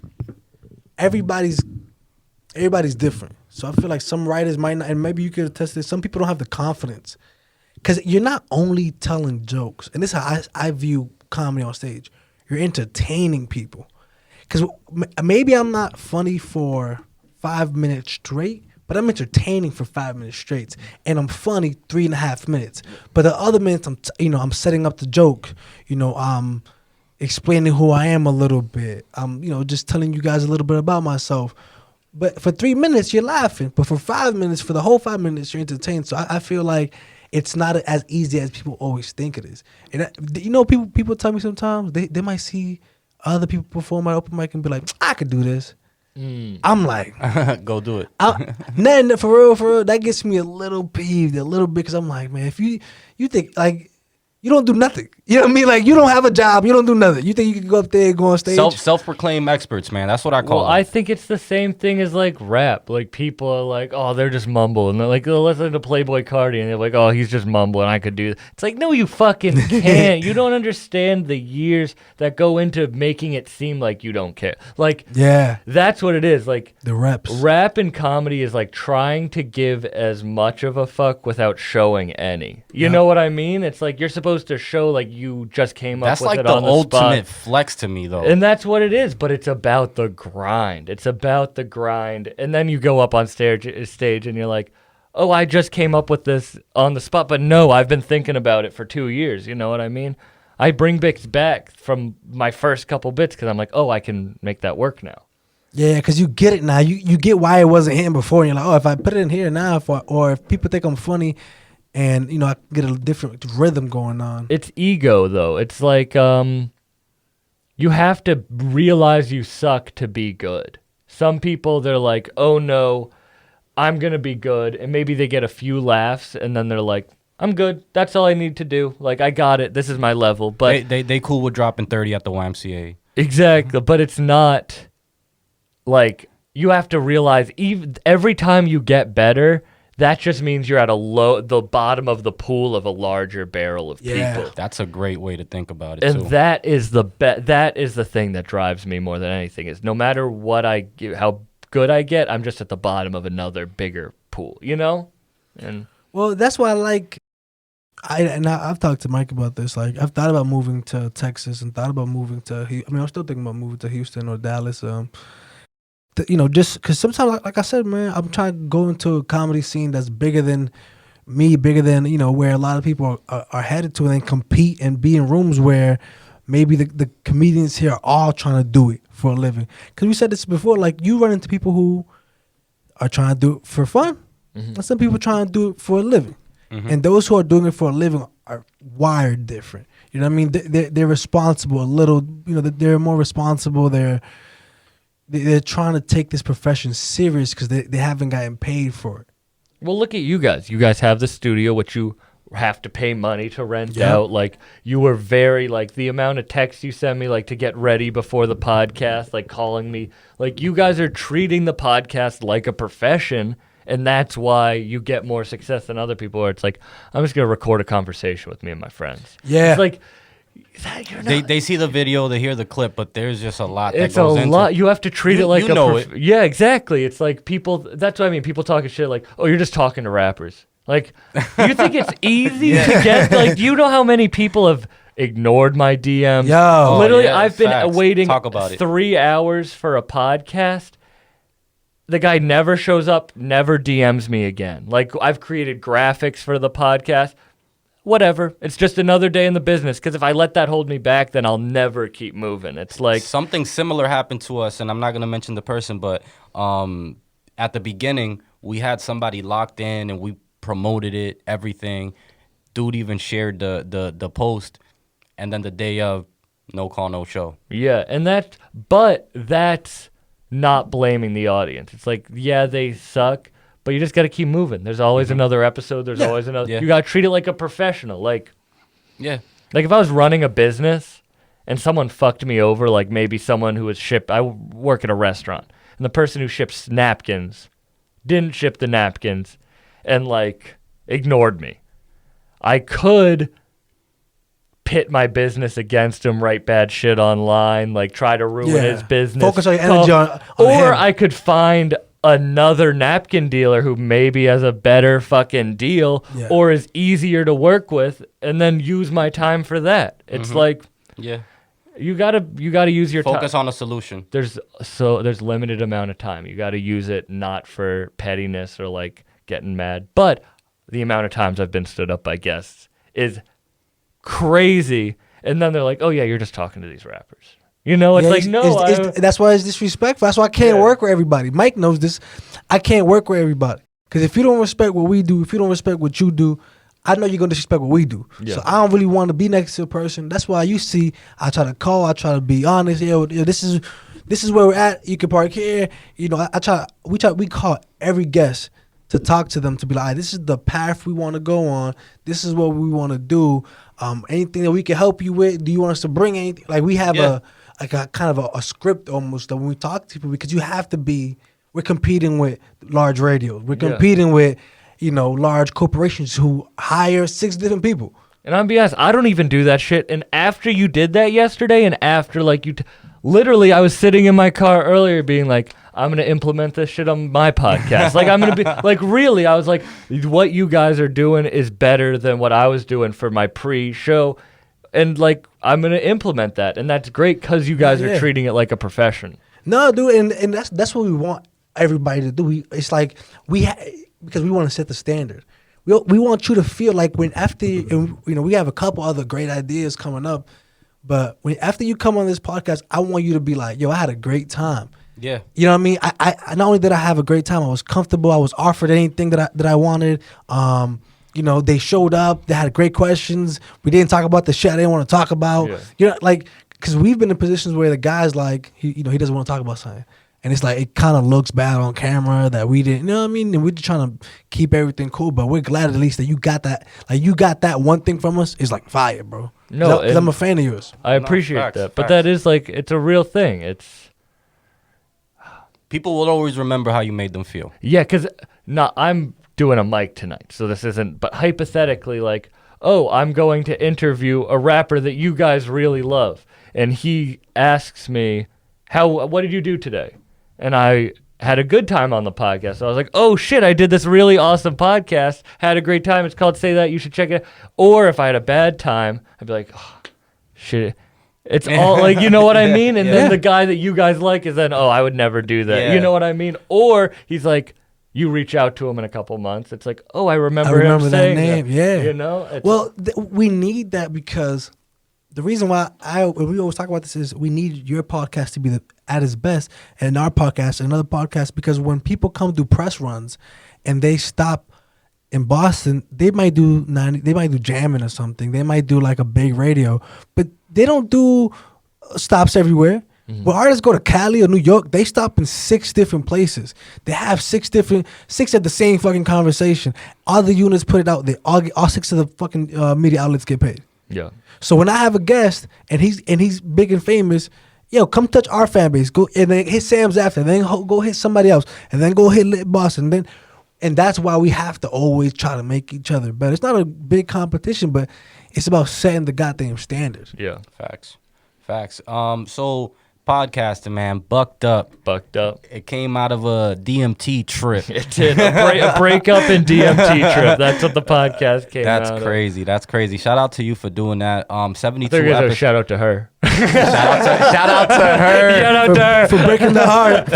everybody's different. So I feel like some writers might not, and maybe you could attest to this, some people don't have the confidence. Because you're not only telling jokes, and this is how I view comedy on stage. You're entertaining people. Because maybe I'm not funny for 5 minutes straight, but I'm entertaining for 5 minutes straight, and I'm funny 3.5 minutes. But the other minutes, I'm setting up the joke. I'm explaining who I am a little bit. I'm just telling you guys a little bit about myself. But for 3 minutes, you're laughing. But for 5 minutes, for the whole 5 minutes, you're entertained. So I feel like it's not as easy as people always think it is. And people tell me sometimes they might see other people perform at open mic and be like, I could do this. I'm like, Go do it. Then for real, that gets me a little peeved, a little bit, because I'm like, man, if you think like you don't do nothing, you know what I mean? Like you don't have a job, you don't do nothing. You think you can go up there and go on stage? Self-proclaimed experts, man. That's what I call Well, them. I think it's the same thing as like rap. Like people are like, oh, they're just mumbling. And they're like, oh, listen to Playboy Cardi, and they're like, oh, he's just mumbling. I could do that. It's like, no, you fucking can't. You don't understand the years that go into making it seem like you don't care. Like, Yeah, that's what it is. Like the reps. rap and comedy is like trying to give as much of a fuck without showing any. You know what I mean? It's like you're supposed to show like you just came That's up with like it the on the ultimate spot. flex to me, though. And that's what it is, but it's about the grind. It's about the grind. And then you go up on stage and you're like, oh, I just came up with this on the spot. But no, I've been thinking about it for 2 years. You know what I mean? I bring bits back from my first couple bits because I'm like, oh, I can make that work now. Yeah, because you get it now. You get why it wasn't hitting before. And you're like, oh, if I put it in here now, or if people think I'm funny, and I get a different rhythm going on. It's ego, though. It's like you have to realize you suck to be good. Some people, they're like, oh, no, I'm going to be good. And maybe they get a few laughs, and then they're like, I'm good. That's all I need to do. Like, I got it. This is my level. But They cool with dropping 30 at the YMCA. Exactly. But it's not like you have to realize every time you get better, that just means you're at the bottom of the pool of a larger barrel of people. That's a great way to think about it, And too. that is the thing that drives me more than anything is no matter what how good I get, I'm just at the bottom of another bigger pool, And Well, that's why I like. I've talked to Mike about this. Like, I've thought about moving to Texas and thought about moving to. I'm still thinking about moving to Houston or Dallas. Just because sometimes, like I said, man, I'm trying to go into a comedy scene that's bigger than me, bigger than where a lot of people are headed to, and then compete and be in rooms where maybe the comedians here are all trying to do it for a living. Because we said this before, like you run into people who are trying to do it for fun, and some people trying to do it for a living. And those who are doing it for a living are wired different. You know what I mean? They're responsible a little. They're more responsible. They're trying to take this profession serious because they haven't gotten paid for it. well, look at you guys. You guys have the studio, which you have to pay money to rent out. Like, you were very, like, the amount of texts you send me, like, to get ready before the podcast, like, calling me. Like, you guys are treating the podcast like a profession, and that's why you get more success than other people, where it's like, I'm just going to record a conversation with me and my friends. Yeah. It's like, They see the video, they hear the clip, but there's just a lot that it's goes a into lot. You have to treat it like you know it. Yeah, exactly. It's like people. That's what I mean. People talking shit like, "Oh, you're just talking to rappers." Like, you think it's easy to get? Like, you know how many people have ignored my DMs? Yo. Literally, yeah, I've been facts. waiting Talk about it. 3 hours for a podcast. The guy never shows up, never DMs me again. Like, I've created graphics for the podcast. Whatever. It's just another day in the business. Because if I let that hold me back, then I'll never keep moving. It's like something similar happened to us, and I'm not gonna mention the person, but at the beginning we had somebody locked in, and we promoted it, everything. Dude even shared the post, and then the day of, no call, no show. Yeah, and that's not blaming the audience. It's like, yeah, they suck, but you just got to keep moving. There's always another episode. There's always another. Yeah. You got to treat it like a professional. Like Yeah. if I was running a business and someone fucked me over, like maybe someone who was I work at a restaurant, and the person who ships napkins didn't ship the napkins and, like, ignored me. I could pit my business against him, write bad shit online, like try to ruin his business. Focus all your energy on or him. I could find another napkin dealer who maybe has a better fucking deal or is easier to work with, and then use my time for that. It's like, Yeah. you gotta use your time. Focus on a solution. There's limited amount of time. You gotta use it not for pettiness or like getting mad, but the amount of times I've been stood up by guests is crazy, and then they're like, "Oh yeah, you're just talking to these rappers." You know, it's like, no. That's why it's disrespectful. That's why I can't work with everybody. Mike knows this. I can't work with everybody because if you don't respect what we do, if you don't respect what you do, I know you're gonna disrespect what we do. Yeah. So I don't really want to be next to a person. That's why you see, I try to call. I try to be honest. This is where we're at. You can park here. You know, we call every guest to talk to them, to be like, this is the path we want to go on. This is what we want to do. Anything that we can help you with? Do you want us to bring anything? Like, we have a kind of a script almost that when we talk to people, because you have to be. We're competing with large radios. We're competing with, large corporations who hire 6 different people. And I'm be honest, I don't even do that shit. And after you did that yesterday, and after literally, I was sitting in my car earlier being like, I'm going to implement this shit on my podcast. Like, I'm going to be like, really, I was like, what you guys are doing is better than what I was doing for my pre-show. And like, I'm going to implement that. And that's great because you guys are treating it like a profession. No, dude. And that's what we want everybody to do. It's like because we want to set the standard. We want you to feel like we have a couple other great ideas coming up. But after you come on this podcast, I want you to be like, yo, I had a great time. Yeah. You know what I mean? I not only did I have a great time, I was comfortable. I was offered anything that I wanted. They showed up. They had great questions. We didn't talk about the shit I didn't want to talk about. Yeah. Because we've been in positions where the guy's like, he doesn't want to talk about something. And it's like, it kind of looks bad on camera that we didn't, you know what I mean? And we're just trying to keep everything cool. But we're glad at least that you got that. Like, you got that one thing from us. It's like fire, bro. No, because I'm a fan of yours. I appreciate facts, that. But facts. that is like, it's a real thing. People will always remember how you made them feel. Yeah, because I'm doing a mic tonight, so this isn't, but hypothetically, like, oh, I'm going to interview a rapper that you guys really love. And he asks me, what did you do today? And I had a good time on the podcast. So I was like, oh shit, I did this really awesome podcast, had a great time. It's called Say That, you should check it. Or if I had a bad time, I'd be like, oh, shit. It's all like, you know what I mean? And then the guy that you guys like is then, oh, I would never do that. Yeah. You know what I mean? Or he's like, you reach out to him in a couple months. It's like, oh, I remember him that saying name. that. Yeah. You know? Well, we need that because the reason why we always talk about this is we need your podcast to be at its best, and our podcast and another podcast, because when people come do press runs and they stop in Boston, they might do jamming or something. They might do like a big radio, but they don't do stops everywhere. When artists go to Cali or New York, they stop in 6 different places. They have 6 at the same fucking conversation. All the units put it out. All 6 of the fucking media outlets get paid. Yeah. So when I have a guest and he's big and famous, yo, come touch our fan base. Go and then hit Sam's after, and then go hit somebody else, and then go hit Lit Boss, and that's why we have to always try to make each other better. It's not a big competition, but it's about setting the goddamn standards. Yeah. Facts. So podcasting, man, bucked up. It came out of a DMT trip. It did. A breakup and DMT trip. That's what the podcast came out That's crazy. That's crazy. Shout out to you for doing that. 72 episodes. Shout out to her. Shout out to her. Shout out to her. For breaking the heart.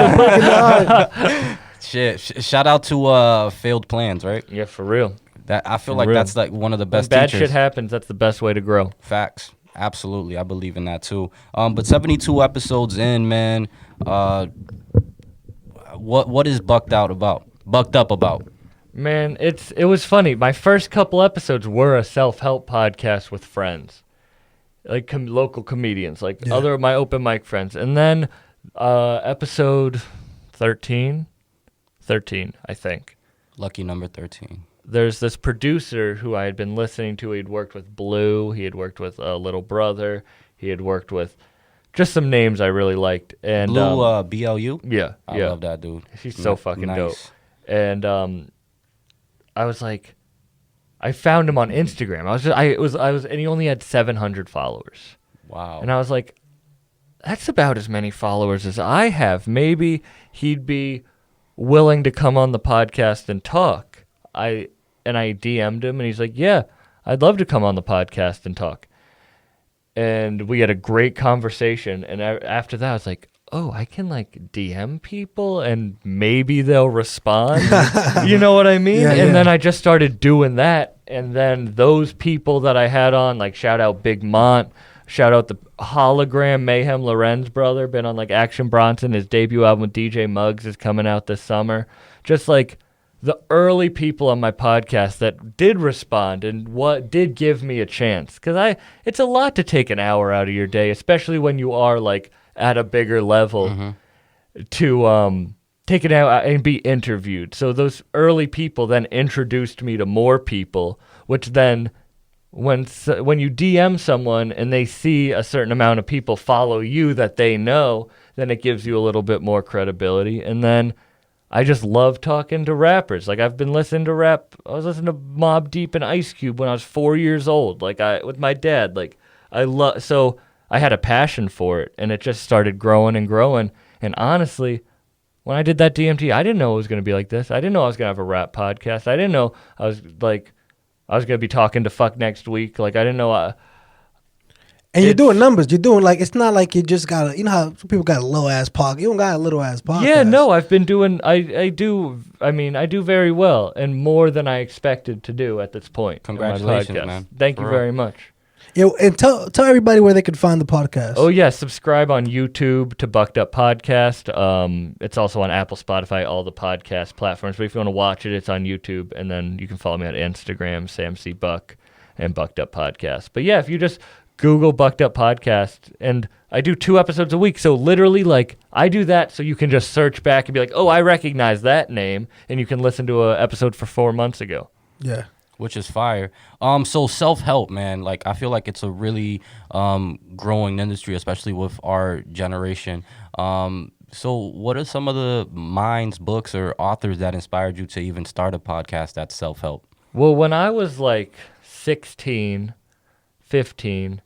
Shit. Shout out to Failed Plans, right? Yeah, for real. That I feel like that's like one of the best when bad teachers. shit happens, that's the best way to grow. Facts. Absolutely. I believe in that too. But 72 episodes in, man, what is Bucked Up about? Man, it was funny. My first couple episodes were a self-help podcast with friends. Like local comedians, like other of my open mic friends. And then episode 13, I think. Lucky number 13. There's this producer who I had been listening to. He'd worked with Blue. He had worked with Little Brother. He had worked with just some names I really liked. And Blue, BLU? Yeah. I love that dude. He's so fucking nice. dope. And I was like, I found him on Instagram. And he only had 700 followers. Wow. And I was like, that's about as many followers as I have. Maybe he'd be willing to come on the podcast and talk. I DM'd him, and he's like, yeah, I'd love to come on the podcast and talk. And we had a great conversation. And after that, I was like, oh, I can like DM people and maybe they'll respond. You know what I mean? Yeah, and then I just started doing that. And then those people that I had on, like shout out Big Mont, shout out the Hologram Mayhem Lorenz brother, been on like Action Bronson. His debut album with DJ Muggs is coming out this summer. Just like the early people on my podcast that did respond and what did give me a chance. Because it's a lot to take an hour out of your day, especially when you are like at a bigger level to take it out and be interviewed. So those early people then introduced me to more people, which then when you DM someone and they see a certain amount of people follow you that they know, then it gives you a little bit more credibility. And then I just love talking to rappers. Like I've been listening to rap. I was listening to Mobb Deep and Ice Cube when I was 4 years old. Like with my dad. Like so I had a passion for it, and it just started growing and growing. And honestly, when I did that DMT, I didn't know it was going to be like this. I didn't know I was going to have a rap podcast. I didn't know I was going to be talking to Fuck Next Week. Like I didn't know. And you're doing numbers. You're doing like, it's not like you just got you know how some people got a low ass podcast. You don't got a little ass podcast. Yeah, no, I've been doing, I do very well and more than I expected to do at this point. Congratulations, man. Thank you very much. Yo, and tell everybody where they could find the podcast. Oh yeah, subscribe on YouTube to Bucked Up Podcast. It's also on Apple, Spotify, all the podcast platforms. But if you want to watch it, it's on YouTube, and then you can follow me on Instagram, Sam C. Buck, and Bucked Up Podcast. But yeah, if you just Google Bucked Up Podcast, and I do 2 episodes a week. So literally, like, I do that so you can just search back and be like, oh, I recognize that name, and you can listen to an episode for 4 months ago. Yeah. Which is fire. So self-help, man, like I feel like it's a really growing industry, especially with our generation. So what are some of the minds, books, or authors that inspired you to even start a podcast that's self-help? Well, when I was like 16, 15,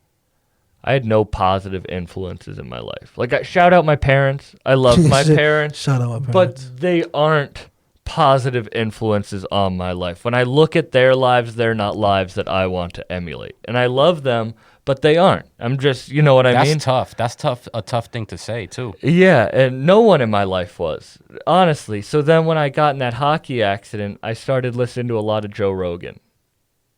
I had no positive influences in my life. Like, shout out my parents. I love my parents. Shout out my parents. But they aren't positive influences on my life. When I look at their lives, they're not lives that I want to emulate. And I love them, but they aren't. I'm just, you know what I mean? That's tough. That's tough. A tough thing to say, too. Yeah, and no one in my life was, honestly. So then when I got in that hockey accident, I started listening to a lot of Joe Rogan.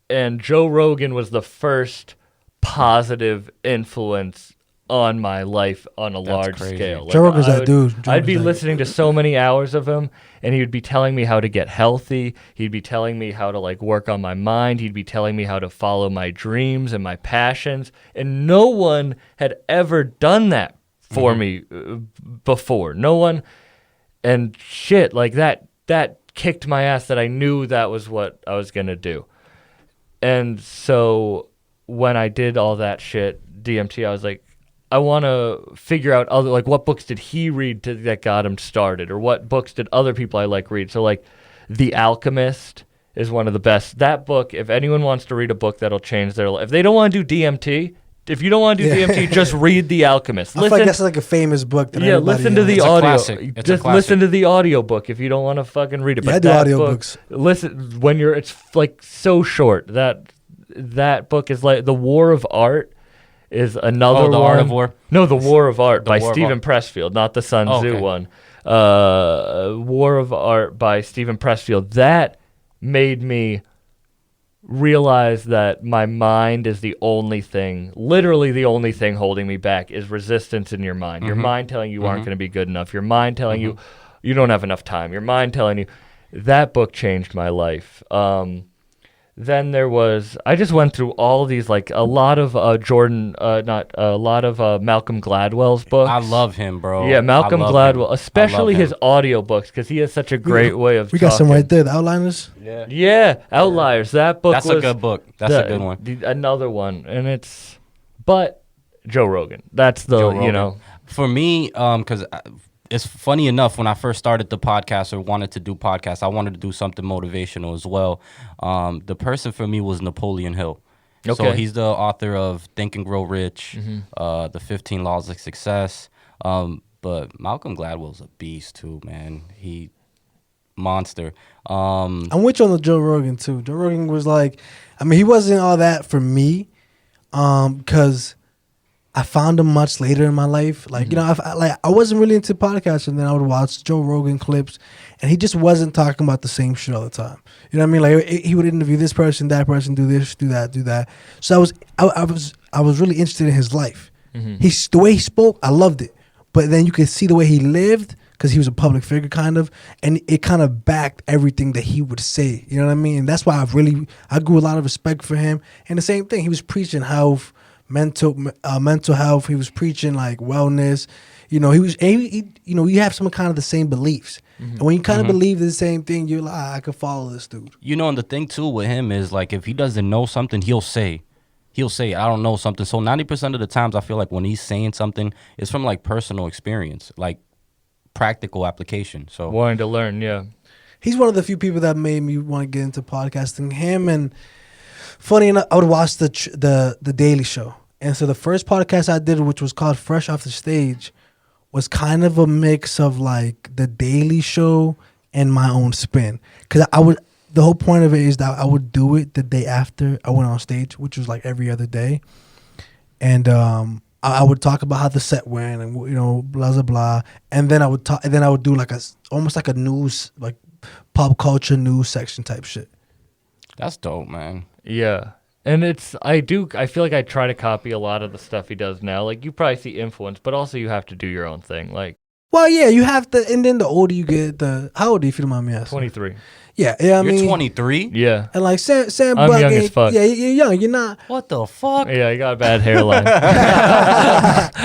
And Joe Rogan was the first positive influence on my life on a large crazy. scale. Like, Joe Rogan's that dude. I'd be listening to so many hours of him, and he would be telling me how to get healthy. He'd be telling me how to like work on my mind. He'd be telling me how to follow my dreams and my passions. And no one had ever done that for me before. No one, and shit like that kicked my ass that I knew that was what I was going to do. And so when I did all that shit, DMT, I was like, I want to figure out other, like, what books did he read that got him started, or what books did other people I like read. So like The Alchemist is one of the best. That book, if anyone wants to read a book that'll change their life, if they don't want to do DMT, if you don't want to do DMT, just read The Alchemist. I feel like that's like a famous book. That listen to the It's a audio. classic. It's a Just listen to the audio book if you don't want to fucking read it. Yeah, But I do that audio book, books. Listen when it's like so short. That book is like The War of Art is another one. The Art of War? No, The War of Art by War of Stephen Art. Pressfield, not the Sun Tzu okay. one. War of Art by Stephen Pressfield. That made me realize that my mind is the only thing, literally the only thing holding me back is resistance in your mind. Your mind telling you aren't going to be good enough. Your mind telling you you don't have enough time. Your mind telling you. That book changed my life. Then there was, I just went through all these, like a lot of Malcolm Gladwell's books. I love him, bro. Yeah, Malcolm I love Gladwell, him. especially I love his audio books, because he has such a great way of We got some talking. right there. The Outliners. him. Yeah, Outliers. That book That's was a good book. That's a good one. Another one, and but Joe Rogan. That's the, Joe you Rogan. know. For me, because it's funny enough, when I first started the podcast or wanted to do podcasts, I wanted to do something motivational as well. The person for me was Napoleon Hill. So Okay. he's the author of Think and Grow Rich, the 15 Laws of Success. But Malcolm Gladwell's a beast too, man. He monster. I'm with you on the Joe Rogan too. Joe Rogan was like, I mean, he wasn't all that for me, because I found him much later in my life. Like, you know, I wasn't really into podcasts, and then I would watch Joe Rogan clips, and he just wasn't talking about the same shit all the time. You know what I mean? Like, he would interview this person, that person, do this, do that, do that. So I was really interested in his life. The way he spoke, I loved it. But then you could see the way he lived, because he was a public figure kind of, and it kind of backed everything that he would say. You know what I mean? And that's why I grew a lot of respect for him. And the same thing, he was preaching health, mental health. He was preaching like wellness. You know, you know, you have some kind of the same beliefs. And when you kind of believe the same thing, you're like, I could follow this dude. You know, and the thing too with him is, like, if he doesn't know something, he'll say, I don't know something. So 90% of the times I feel like when he's saying something, it's from like personal experience, like practical application. So Wanting to learn, yeah. He's one of the few people that made me want to get into podcasting. Him, and funny enough, I would watch the Daily Show. And so the first podcast I did, which was called Fresh Off the Stage, was kind of a mix of like the Daily Show and my own spin. Because the whole point of it is that I would do it the day after I went on stage, which was like every other day. And I would talk about how the set went, and, you know, blah blah blah. And then I would do like almost like a news, like pop culture news section type shit. that's dope, man. Yeah. And I feel like I try to copy a lot of the stuff he does now. Like, you probably see influence, but also you have to do your own thing. Like, Well, yeah, you have to, and then the older you get, how old are you, if you don't mind me asking? 23. Yeah, I You're mean, 23? Yeah. and like Sam I'm Buck, young as fuck. Yeah, you're young. You're not. What the fuck? Yeah, you got a bad hairline. That's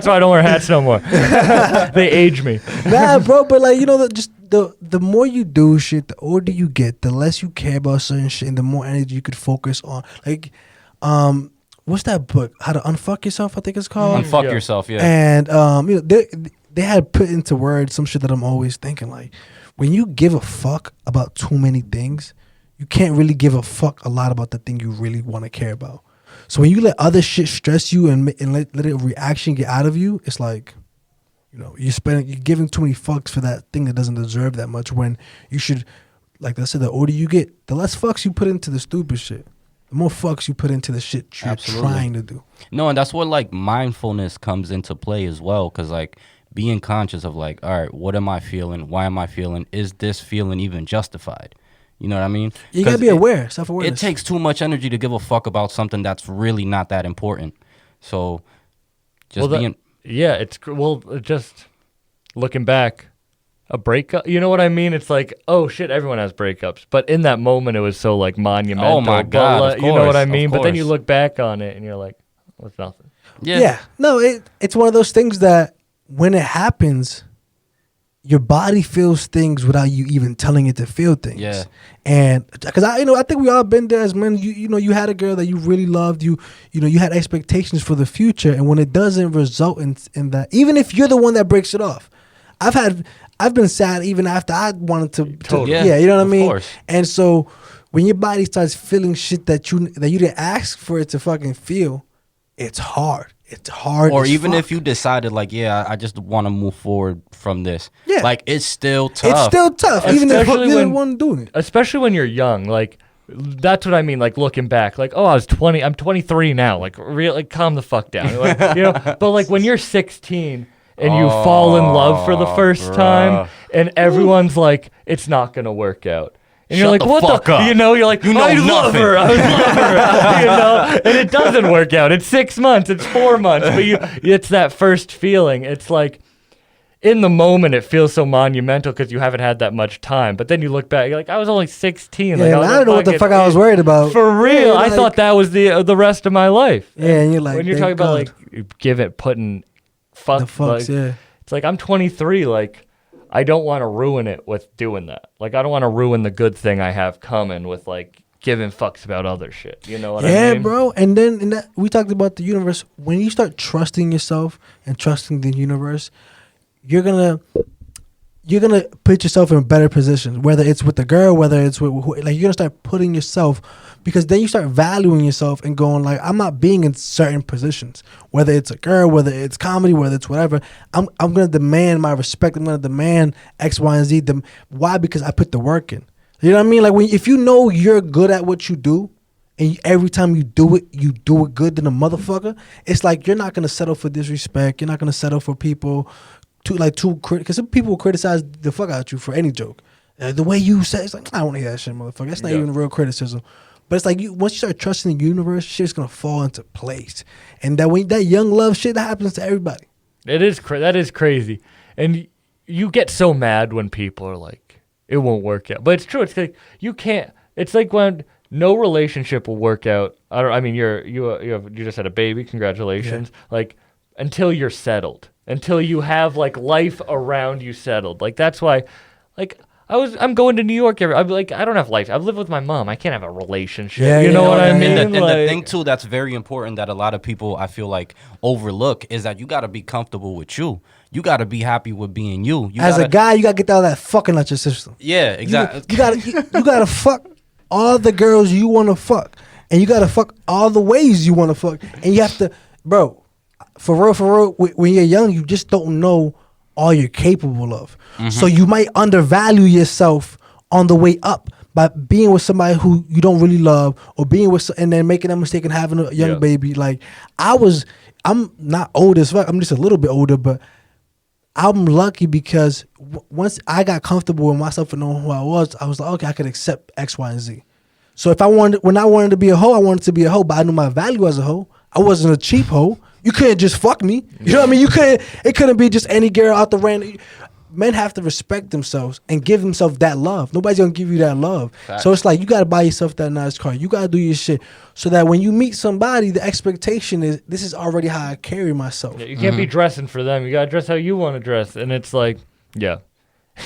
why I don't wear hats no more. They age me. Nah, bro, but like, you know, the more you do shit, the older you get, the less you care about certain shit, and the more energy you could focus on. Like, what's that book? How to Unfuck Yourself, I think it's called. Unfuck Yeah. yourself, yeah. And you know, they had put into words some shit that I'm always thinking, like, when you give a fuck about too many things, you can't really give a fuck a lot about the thing you really want to care about. So when you let other shit stress you and let a reaction get out of you, it's like, you know, you're giving too many fucks for that thing that doesn't deserve that much, when you should, like I said, the older you get, the less fucks you put into the stupid shit. The more fucks you put into the shit you're Absolutely. trying to do. No, and that's where like mindfulness comes into play as well, because like being conscious of like, all right, what am I feeling? Why am I feeling? Is this feeling even justified? You know what I mean? You gotta 'Cause be aware, self-awareness. It takes too much energy to give a fuck about something that's really not that important. So just being... Just looking back, a breakup, you know what I mean? It's like, oh shit, everyone has breakups. But in that moment, it was so like monumental. Oh my but, God, like, of you know what I course, mean? of But then you course. look back on it and you're like, well, it's nothing. Yeah. No, it's one of those things that when it happens, your body feels things without you even telling it to feel things. Yeah. And because I think we all been there as men. You had a girl that you really loved. You had expectations for the future, and when it doesn't result in that, even if you're the one that breaks it off, I've been sad even after I wanted to. Totally. Yeah, you know what I mean. Course. And so when your body starts feeling shit that you didn't ask for it to fucking feel, it's hard. It's hard. Or as even fuck. if you decided, like, yeah, I just want to move forward from this. Yeah. Like, it's still tough. It's still tough, even if Especially you're the when- one doing it. Especially when you're young, like that's what I mean. Like looking back, like I was 20, I'm 23 now. Like really, calm the fuck down. Like, but like when you're 16 and you fall in love for the first time, and everyone's like, it's not gonna work out. And you're Shut like, the what fuck the? up. You know, you're like, You know I love nothing. her. I love her. You know, and it doesn't work out. It's 6 months. It's 4 months. But it's that first feeling. It's like, in the moment, it feels so monumental because you haven't had that much time. But then you look back, you're like, I was only 16. Yeah, Like, and I don't know what the fuck I was worried about. For real, Yeah, I like- thought that was the rest of my life. Yeah, and you're like, when you're thank talking about God. like putting fuck, The fucks, like, yeah. it's like I'm 23. Like I don't want to ruin it with doing that. Like I don't want to ruin the good thing I have coming with like giving fucks about other shit. You know what I Yeah, mean? bro. And then we talked about the universe. When you start trusting yourself and trusting the universe, you're gonna put yourself in a better position. Whether it's with the girl, whether it's with like you're gonna start putting yourself, because then you start valuing yourself and going like, I'm not being in certain positions. Whether it's a girl, whether it's comedy, whether it's whatever, I'm gonna demand my respect. I'm gonna demand X, Y, and Z. Why? Because I put the work in. You know what I mean? Like if you know you're good at what you do, and every time you do it good than a motherfucker, it's like you're not gonna settle for disrespect. You're not gonna settle for people because some people will criticize the fuck out you for any joke. The way you say it's like, I don't want to hear that shit, motherfucker. That's not even real criticism. But it's like once you start trusting the universe, shit's gonna fall into place. And that young love shit, that happens to everybody. That is crazy. And you get so mad when people are like, it won't work out. But it's true. It's like you can't. It's like when no relationship will work out. I mean, you just had a baby. Congratulations. Yeah. Like until you're settled, until you have like life around you settled. Like that's why, like I'm going to New York. I'm like I don't have life. I live with my mom. I can't have a relationship. Yeah, you know yeah, what I yeah, mean? And the Like- thing too that's very important that a lot of people I feel like overlook is that you got to be comfortable with you. You got to be happy with being you. As a guy, you gotta get all that fucking out your system. Yeah, exactly. You gotta fuck all the girls you want to fuck, and you gotta fuck all the ways you want to fuck, and you have to, bro. For real, when you're young, you just don't know all you're capable of. So you might undervalue yourself on the way up by being with somebody who you don't really love, or being with and then making that mistake and having a young baby. Like I'm not old as fuck. I'm just a little bit older, but I'm lucky because once I got comfortable with myself and knowing who I was like, okay, I could accept X, Y, and Z. So when I wanted to be a hoe, I wanted to be a hoe, but I knew my value as a hoe. I wasn't a cheap hoe. You couldn't just fuck me. You know what I mean? It couldn't be just any girl out the random. Men have to respect themselves and give themselves that love. Nobody's gonna give you that love. Facts. So it's like you gotta buy yourself that nice car. You gotta do your shit so that when you meet somebody, the expectation is this is already how I carry myself. Yeah, you can't be dressing for them. You gotta dress how you want to dress, and it's like, yeah,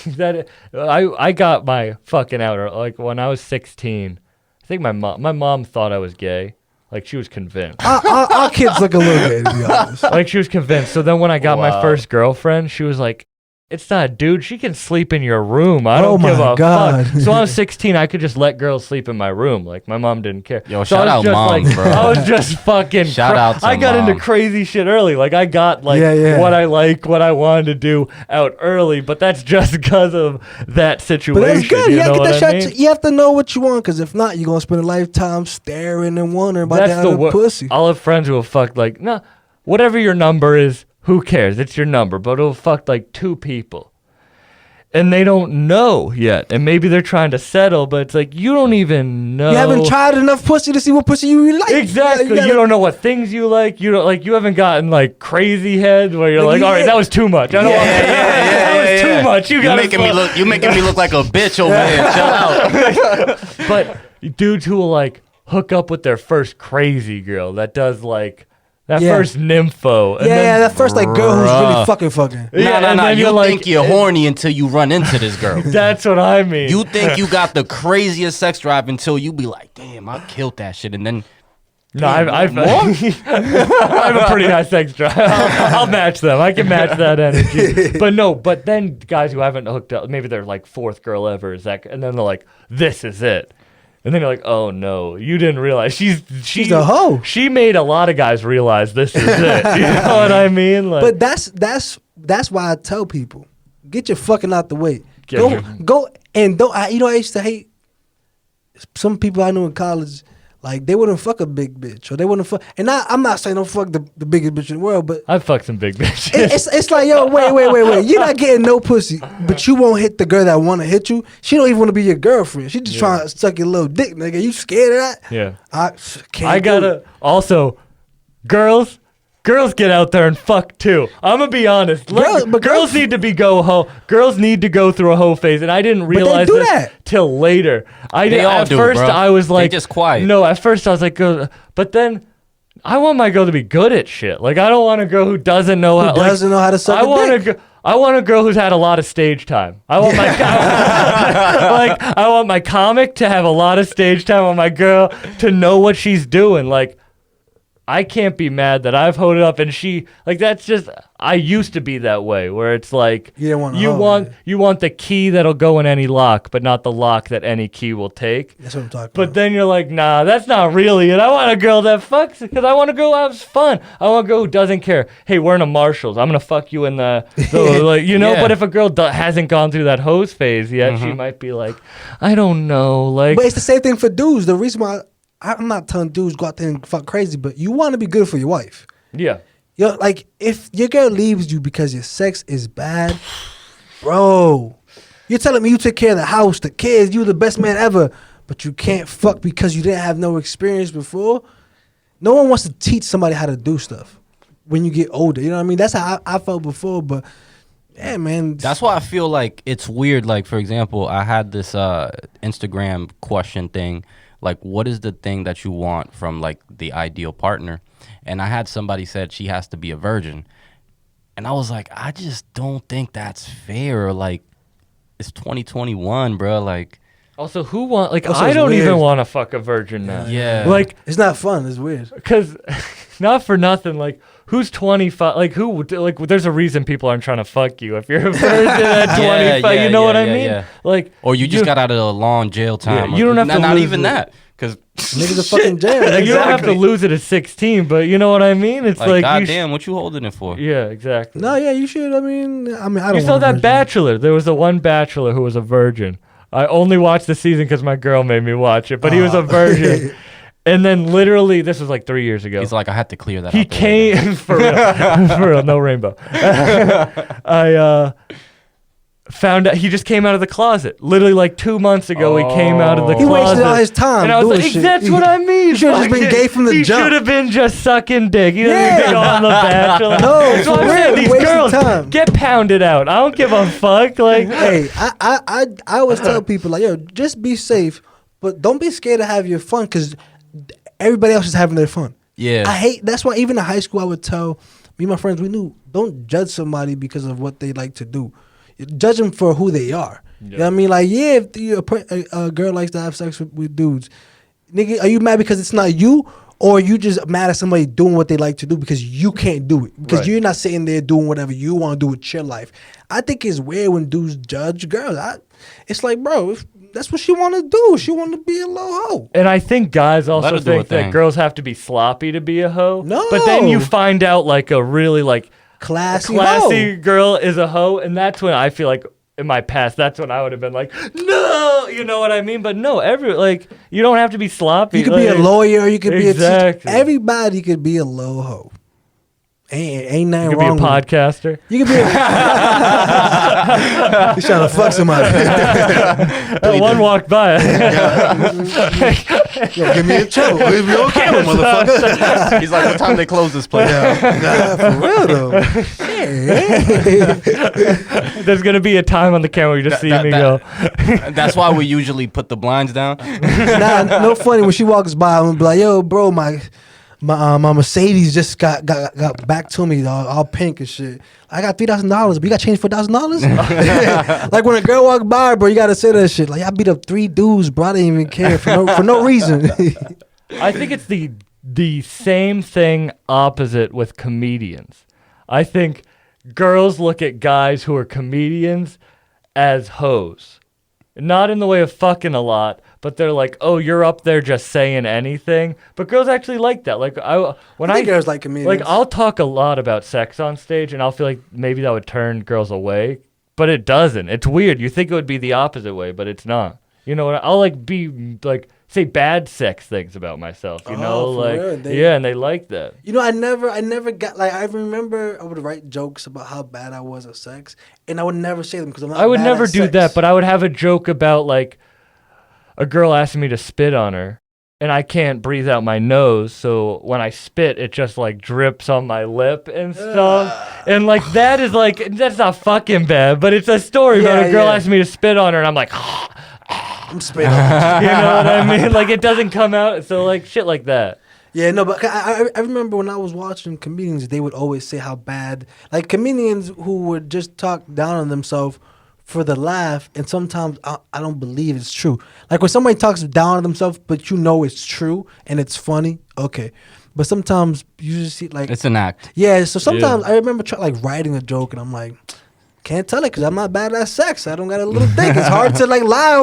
that I got my fucking outer like when I was 16. I think my mom thought I was gay. Like she was convinced. Our kids look a little gay, to be honest. Like she was convinced. So then when I got my Wow. first girlfriend, she was like, it's not a dude. She can sleep in your room. I Oh don't give my a God. fuck. So I was 16. I could just let girls sleep in my room. Like my mom didn't care. Yo, so shout I out was just moms, like, bro. I was just fucking. Shout out to I got mom. into crazy shit early. Like I got like Yeah. what I like, what I wanted to do out early. But that's just because of that situation. But that's good. You You know gotta what get I that mean? shot. You have to know what you want, because if not, you're gonna spend a lifetime staring and wondering about that other wor- pussy. I'll have friends who will fuck like, nah, whatever your number is, who cares? It's your number. But it'll fuck like 2 people. And they don't know yet. And maybe they're trying to settle, but it's like, you don't even know. You haven't tried enough pussy to see what pussy you really like. Exactly. You don't know what things you like. You don't like. You haven't gotten like crazy head where you're Like, like, all right, yeah. that was too much. I don't want that was too much. You got You making me look like a bitch over here. Chill out. But dudes who will like hook up with their first crazy girl that does like That Yeah. first nympho. And Yeah, that first like girl who's really Bruh. fucking. Yeah, Nah. and then You you're think like- you're horny until you run into this girl. That's what I mean. You think you got the craziest sex drive until you be like, damn, I killed that shit. And then, No, I've I have a pretty high sex drive. I'll match them. I can match that energy. But then guys who haven't hooked up, maybe they're like fourth girl ever, is that, and then they're like, this is it. And then you're like, oh no, you didn't realize she's a hoe. She made a lot of guys realize this is it. You know what I mean? Like, But that's why I tell people, get your fucking out the way. Get Go and don't. I used to hate some people I knew in college. Like they wouldn't fuck a big bitch, or they wouldn't fuck. And I'm not saying don't fuck the biggest bitch in the world, but I've fucked some big bitches. it's like, yo, wait. You're not getting no pussy, but you won't hit the girl that want to hit you. She don't even want to be your girlfriend. She just trying to suck your little dick, nigga. You scared of that? Yeah. I can't. I gotta also, girls get out there and fuck too. I'm gonna be honest. Girls need to be ho. Girls need to go through a hoe phase, and I didn't realize do this that. till later. They all At do, first, bro. I was like, They just quiet. No, at first I was like, go, but then I want my girl to be good at shit. Like I don't want a girl who doesn't know how. doesn't know how to suck I a want dick. I want a girl who's had a lot of stage time. I want my I want my comic to have a lot of stage time. I want my girl to know what she's doing. Like I can't be mad that I've hoed it up and she like that's just I used to be that way where it's like You didn't want a you hoe, want man. you want the key that'll go in any lock, but not the lock that any key will take. That's what I'm talking But about. then you're like, nah, that's not really it. I want a girl that fucks because I want a girl who has fun. I want a girl who doesn't care. Hey, we're in a Marshalls. I'm gonna fuck you in the like, you know. Yeah. But if a girl hasn't gone through that hose phase yet, she might be like, I don't know, like. But it's the same thing for dudes. The reason why I'm not telling dudes go out there and fuck crazy, but you want to be good for your wife. Yeah. Yo, like if your girl leaves you because your sex is bad, bro, you're telling me you took care of the house, the kids, you the best man ever, but you can't fuck because you didn't have no experience before. No one wants to teach somebody how to do stuff when you get older. You know what I mean? That's how I felt before, but yeah, man. That's why I feel like it's weird. Like, for example, I had this Instagram question thing. Like, what is the thing that you want from, like, the ideal partner? And I had somebody said she has to be a virgin. And I was like, I just don't think that's fair. Like, it's 2021, bro. Like, Also, who want like Also, I it's don't weird. even want to fuck a virgin now. yeah. Like, It's not fun. It's weird. cause not for nothing. Like, who's 25? Like, who? Like, there's a reason people aren't trying to fuck you if you're a virgin at 25. Yeah, you know what I yeah, mean? yeah. Like, Or you just got out of a long jail time. you don't have to Not lose even it. that. Because Niggas are fucking jail. like, you don't have to Exactly. lose it at 16, but you know what I mean? It's like, like, you goddamn, what you holding it for? yeah, exactly. No, yeah, you should. I mean, I don't You saw want a that virgin. Bachelor. There was the one Bachelor who was a virgin. I only watched the season because my girl made me watch it, but he was a virgin. And then literally, this was like 3 years ago. He's like, I had to clear that He out the way. came for real, for real, no rainbow. I found out he just came out of the closet. Literally like 2 months ago, he came out of the He closet. wasted all his time and I was doing like, shit. that's what I mean. He should've just been Fuck gay it. from the he jump. should have been just sucking dick. He doesn't Yeah. need to go on The Bachelor. No, That's what for I'm saying. real, These wasting girls time. get pounded out. I don't give a fuck. Like, Hey, I always tell people like, yo, just be safe, but don't be scared to have your fun because everybody else is having their fun. Yeah. I hate. That's why even in high school I would tell me and my friends we knew don't judge somebody because of what they like to do. Judge them for who they are. You know what I mean? Like, yeah, if a girl likes to have sex with dudes, nigga, are you mad because it's not you? Or are you just mad at somebody doing what they like to do because you can't do it? Because Right. you're not sitting there doing whatever you want to do with your life. I think it's weird when dudes judge girls. It's like, bro, if that's what she want to do. She want to be a little hoe. and I think guys also her do think her that thing. girls have to be sloppy to be a hoe. No. But then you find out like a really like Classy, classy hoe. girl is a hoe, and that's when I feel like in my past, that's when I would have been like, no, you know what I mean? But no, you don't have to be sloppy. You could be a like- lawyer. You could be a Exactly. teacher. Everybody could be a low hoe. Ain't nothing You could be a wrong with it. podcaster. You could be He's trying to fuck somebody. One walked by. Yo, give me a trouble. Leave me on camera, motherfucker. He's like, what time they close this place? Nah, for real though. Shit. There's going to be a time on the camera where you just see me go. That's why we usually put the blinds down. Nah, no funny. When she walks by, I'm gonna be like, yo, bro, my my Mercedes just got back to me, dog, all pink and shit. I got $3,000, but you got change for $1,000. Like when a girl walk by, bro, you gotta say that shit. Like I beat up 3 dudes, bro. I didn't even care for no reason. I think it's the same thing opposite with comedians. I think girls look at guys who are comedians as hoes. Not in the way of fucking a lot, but they're like, oh, you're up there just saying anything. But girls actually like that. Like I think girls like comedians. Like I'll talk a lot about sex on stage, and I'll feel like maybe that would turn girls away, but it doesn't. It's weird. You think it would be the opposite way, but it's not. You know what? I'll like be like say bad sex things about myself. You know, like real? And they like that. You know, I never got like I remember I would write jokes about how bad I was at sex, and I would never say them because I'm not. I would bad never at do sex. that, but I would have a joke about like a girl asking me to spit on her, and I can't breathe out my nose, so when I spit, it just like drips on my lip and stuff. And like that is like that's not fucking bad, but it's a story about a girl asking me to spit on her, and I'm like. I'm spit on. You know what I mean? Like it doesn't come out, so like shit like that. Yeah, no, but I remember when I was watching comedians, they would always say how bad, like comedians who would just talk down on themselves for the laugh, and sometimes I don't believe it's true. Like when somebody talks down on themselves, but you know it's true and it's funny, okay. But sometimes you just see like it's an act. Yeah, so sometimes I remember like writing a joke, and I'm like. Can't tell it because I'm not bad at sex. I don't got a little dick. It's hard to like lie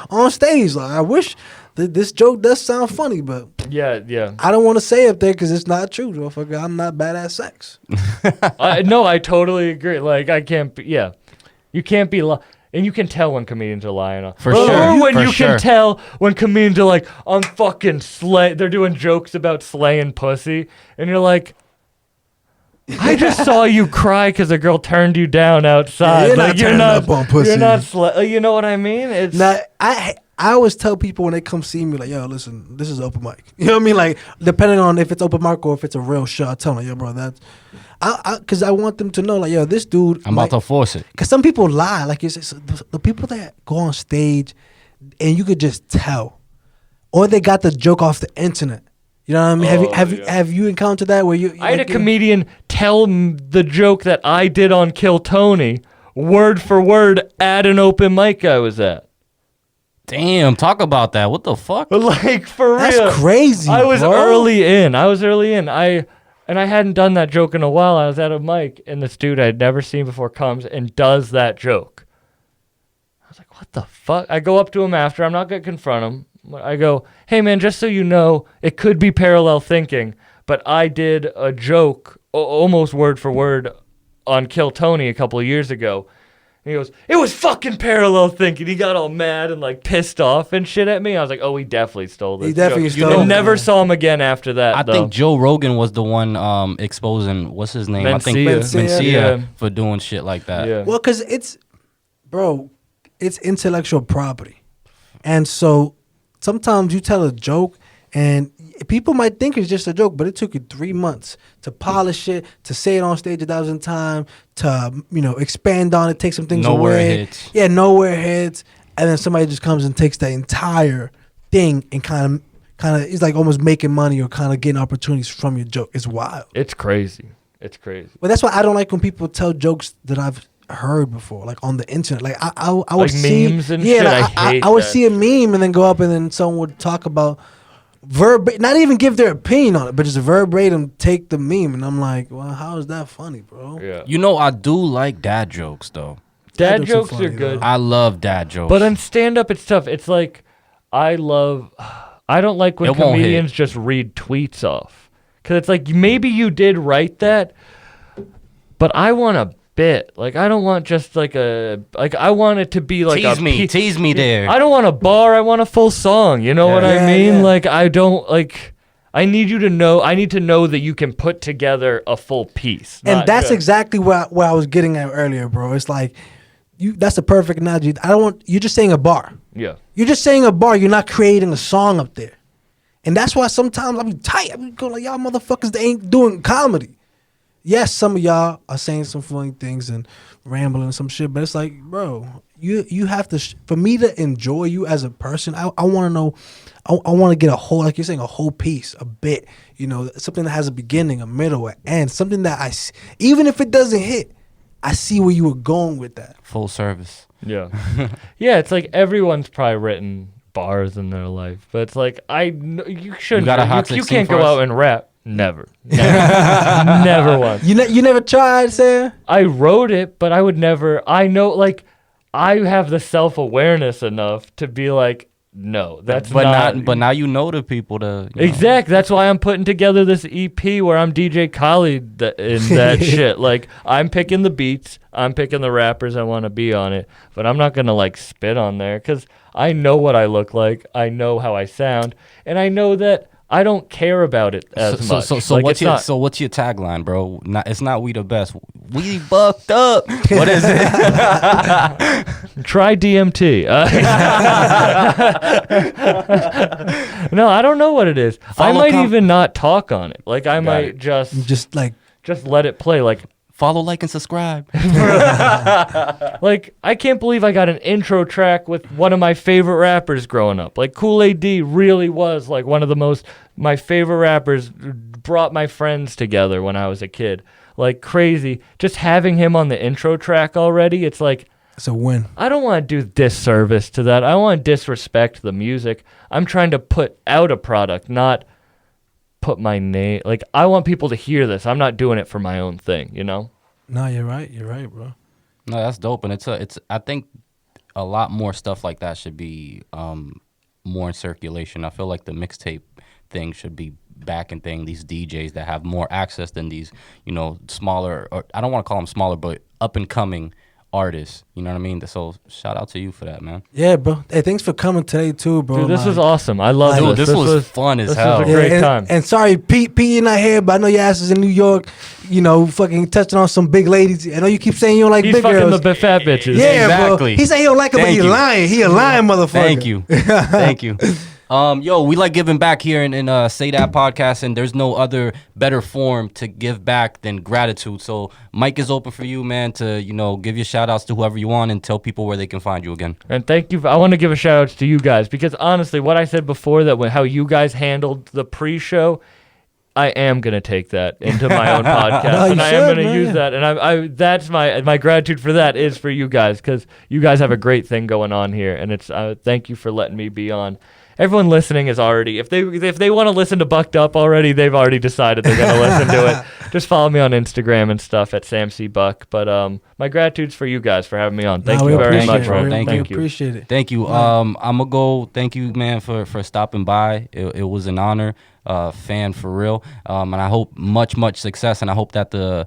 on stage. Like I wish this joke does sound funny, but yeah, I don't want to say it there because it's not true. Motherfucker, I'm not bad at sex. No, I totally agree. Like I can't be. Yeah, you can't be. And you can tell when comedians are lying. For sure. Or when you can tell when comedians are like, I'm fucking they're doing jokes about slaying pussy, and you're like. I just saw you cry because a girl turned you down outside. Yeah, you're not up on pussy. You're not. You know what I mean? It's now, I always tell people when they come see me, like, yo, listen, this is open mic. You know what I mean? Like, depending on if it's open mic or if it's a real show, I tell them, yo, bro, that's, because I want them to know, like, yo, this dude. I'm about to force it. Because some people lie. Like, it's the people that go on stage and you could just tell, or they got the joke off the internet. You know what I mean? Have you encountered that where you? I had a comedian tell the joke that I did on Kill Tony, word for word, at an open mic I was at. Damn, talk about that. What the fuck? Like for real, that's crazy. I was bro. early in. I hadn't done that joke in a while. I was at a mic, and this dude I had never seen before comes and does that joke. I was like, what the fuck? I go up to him after. I'm not gonna confront him. I go, hey man, just so you know, it could be parallel thinking, but I did a joke almost word for word on Kill Tony a couple of years ago. And he goes, it was fucking parallel thinking. He got all mad and like pissed off and shit at me. I was like, oh, he definitely stole this. He definitely joke. stole it. I never saw him again after that. I think Joe Rogan was the one exposing, what's his name? I think Mencia for doing shit like that. Yeah. Well, because it's intellectual property. And so sometimes you tell a joke and people might think it's just a joke, but it took you 3 months to polish it, to say it on stage 1,000 times, to expand on it, take some things nowhere away. Hits. Yeah, nowhere hits, and then somebody just comes and takes the entire thing and kind of it's like almost making money or kind of getting opportunities from your joke. It's wild. It's crazy. It's crazy. But that's why I don't like when people tell jokes that I've heard before, like on the internet. Like I would like see memes and shit. Like I would see a meme and then go up and then someone would talk about not even give their opinion on it, but just verbatim take the meme, and I'm like, well, how is that funny, bro? Yeah. I do like dad jokes though. Dad jokes are good. I love dad jokes. But on stand up it's tough. It's like I don't like when comedians just read tweets off. Cuz it's like maybe you did write that, but I want a bit. Like I don't want just like I want it to be like tease me there. I don't want a bar, I want a full song. You know what I mean? Yeah. Like I don't like I need to know that you can put together a full piece. And that's exactly what I was getting at earlier, bro. It's like that's a perfect analogy. You're just saying a bar. Yeah. You're just saying a bar, you're not creating a song up there. And that's why sometimes I be tight. I be going like, y'all motherfuckers, they ain't doing comedy. Yes, some of y'all are saying some funny things and rambling some shit, but it's like, bro, you have to for me to enjoy you as a person. I want to know. I want to get a whole, like you're saying, a whole piece, a bit. You know, something that has a beginning, a middle, an end. Something that even if it doesn't hit, I see where you were going with that. Full service. Yeah. Yeah, it's like everyone's probably written bars in their life, but it's like you shouldn't. You can't go out and rap. Never. Never once. You never tried, Sam? I wrote it, but I would never. I know, like, I have the self-awareness enough to be like, no, that's not. But now you know the people to. Exactly. That's why I'm putting together this EP where I'm DJ Khaled in that shit. Like, I'm picking the beats, I'm picking the rappers I want to be on it, but I'm not gonna like spit on there because I know what I look like, I know how I sound, and I know that I don't care about it as much. So like, what's your tagline, bro? It's not we the best. We bucked up. What is it? Try DMT. No, I don't know what it is. I might even not talk on it. Like I might just let it play. Like follow, like, and subscribe. Like, I can't believe I got an intro track with one of my favorite rappers growing up. Like, Kool-Aid really was, like, one of my favorite rappers, brought my friends together when I was a kid. Like, crazy. Just having him on the intro track already, it's like... It's a win. I don't want to do disservice to that. I don't want to disrespect the music. I'm trying to put out a product, not... put my name, like, I want people to hear this. I'm not doing it for my own thing, you know? No, you're right, bro. No, that's dope, and it's I think a lot more stuff like that should be more in circulation. I feel like the mixtape thing should be back in thing. These DJs that have more access than these, smaller, or I don't want to call them smaller, but up and coming artists, you know what I mean? So shout out to you for that, man. Yeah, bro. Hey, thanks for coming today too, bro. Dude, this was awesome. I love it. This was fun as hell. This was a great time. And sorry, Pete, you're not here, but I know your ass is in New York, fucking touching on some big ladies. I know you keep saying you don't like big girls. He's fucking the fat bitches. Yeah, exactly. Bro. He said he don't like them, but he lying. He a lying motherfucker. Thank you. Thank you. We like giving back here in Say That Podcast, and there's no other better form to give back than gratitude. So mic is open for you, man, to, give your shout outs to whoever you want and tell people where they can find you again. And thank you. I want to give a shout out to you guys because honestly, what I said before, that how you guys handled the pre-show, I am going to take that into my own podcast, and I am going to use that. And I that's my gratitude for that is for you guys, because you guys have a great thing going on here, and it's thank you for letting me be on. Everyone listening is already, if they want to listen to Bucked Up already, they've already decided they're going to listen to it. Just follow me on Instagram and stuff at Sam C. Buck. But my gratitude's for you guys for having me on. Thank you very much, bro. Thank you. Appreciate it. Thank you. I'm going to go. Thank you, man, for stopping by. It was an honor. Fan for real. And I hope much success, and I hope that the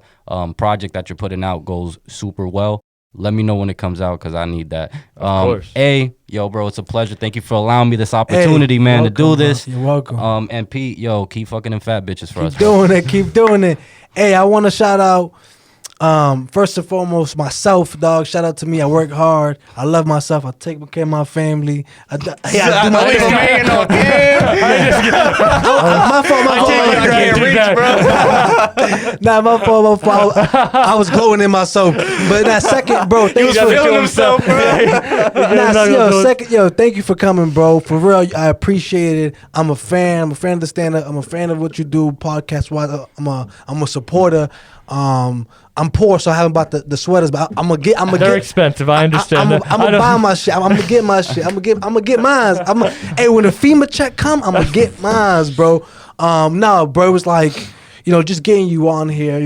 project that you're putting out goes super well. Let me know when it comes out, because I need that. Of course. Bro, it's a pleasure. Thank you for allowing me this opportunity, man, welcome, to do this. Bro. You're welcome. And Pete, keep fucking them fat bitches for us. Keep doing it. Hey, I want to shout out, first and foremost, myself, dog. Shout out to me. I work hard. I love myself. I take care of my family. I do my my fault. I was glowing in myself. But that second, bro, thanks for feeling himself, bro. Thank you for coming, bro. For real, I appreciate it. I'm a fan. I'm a fan of the stand-up. I'm a fan of what you do podcast-wise. I'm a supporter. I'm poor, so I haven't bought the sweaters, but I'm gonna get. They're expensive. I understand. I'm gonna buy my shit. I'm gonna get my shit. I'm gonna get mine. Hey, when the FEMA check come, I'm gonna get mine, bro. No, bro, it was like, just getting you on here.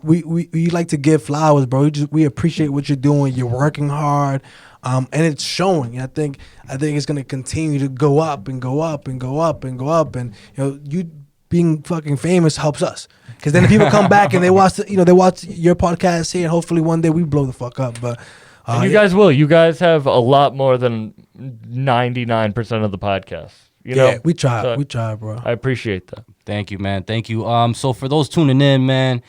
We like to give flowers, bro. We appreciate what you're doing. You're working hard, and it's showing. I think it's gonna continue to go up and go up and go up and go up, and you being fucking famous helps us. Because then the people come back and they watch your podcast here, and hopefully one day we blow the fuck up. But and you guys will. You guys have a lot more than 99% of the podcast. We try. We try, bro. I appreciate that. Thank you, man. Thank you. So for those tuning in, man,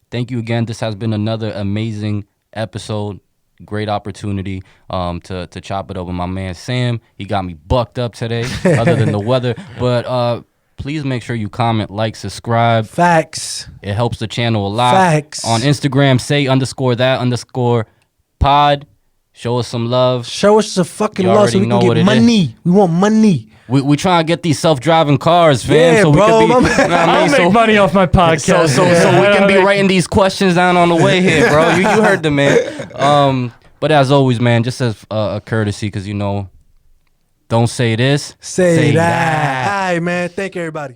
thank you again. This has been another amazing episode. Great opportunity to chop it up with my man Sam. He got me bucked up today, other than the weather. But please make sure you comment, like, subscribe. Facts. It helps the channel a lot. Facts. On Instagram, say _that_pod. Show us some love. Show us some fucking You love so already we know can what get it money. We want money. We trying to get these self-driving cars, fam. Yeah, so we bro, can be. my man. You know what I I'll mean? make money off my podcast. So we can be writing these questions down on the way here, bro. You heard the man. But as always, man, just as a courtesy, because don't say this, Say that. All right, man. Thank you, everybody.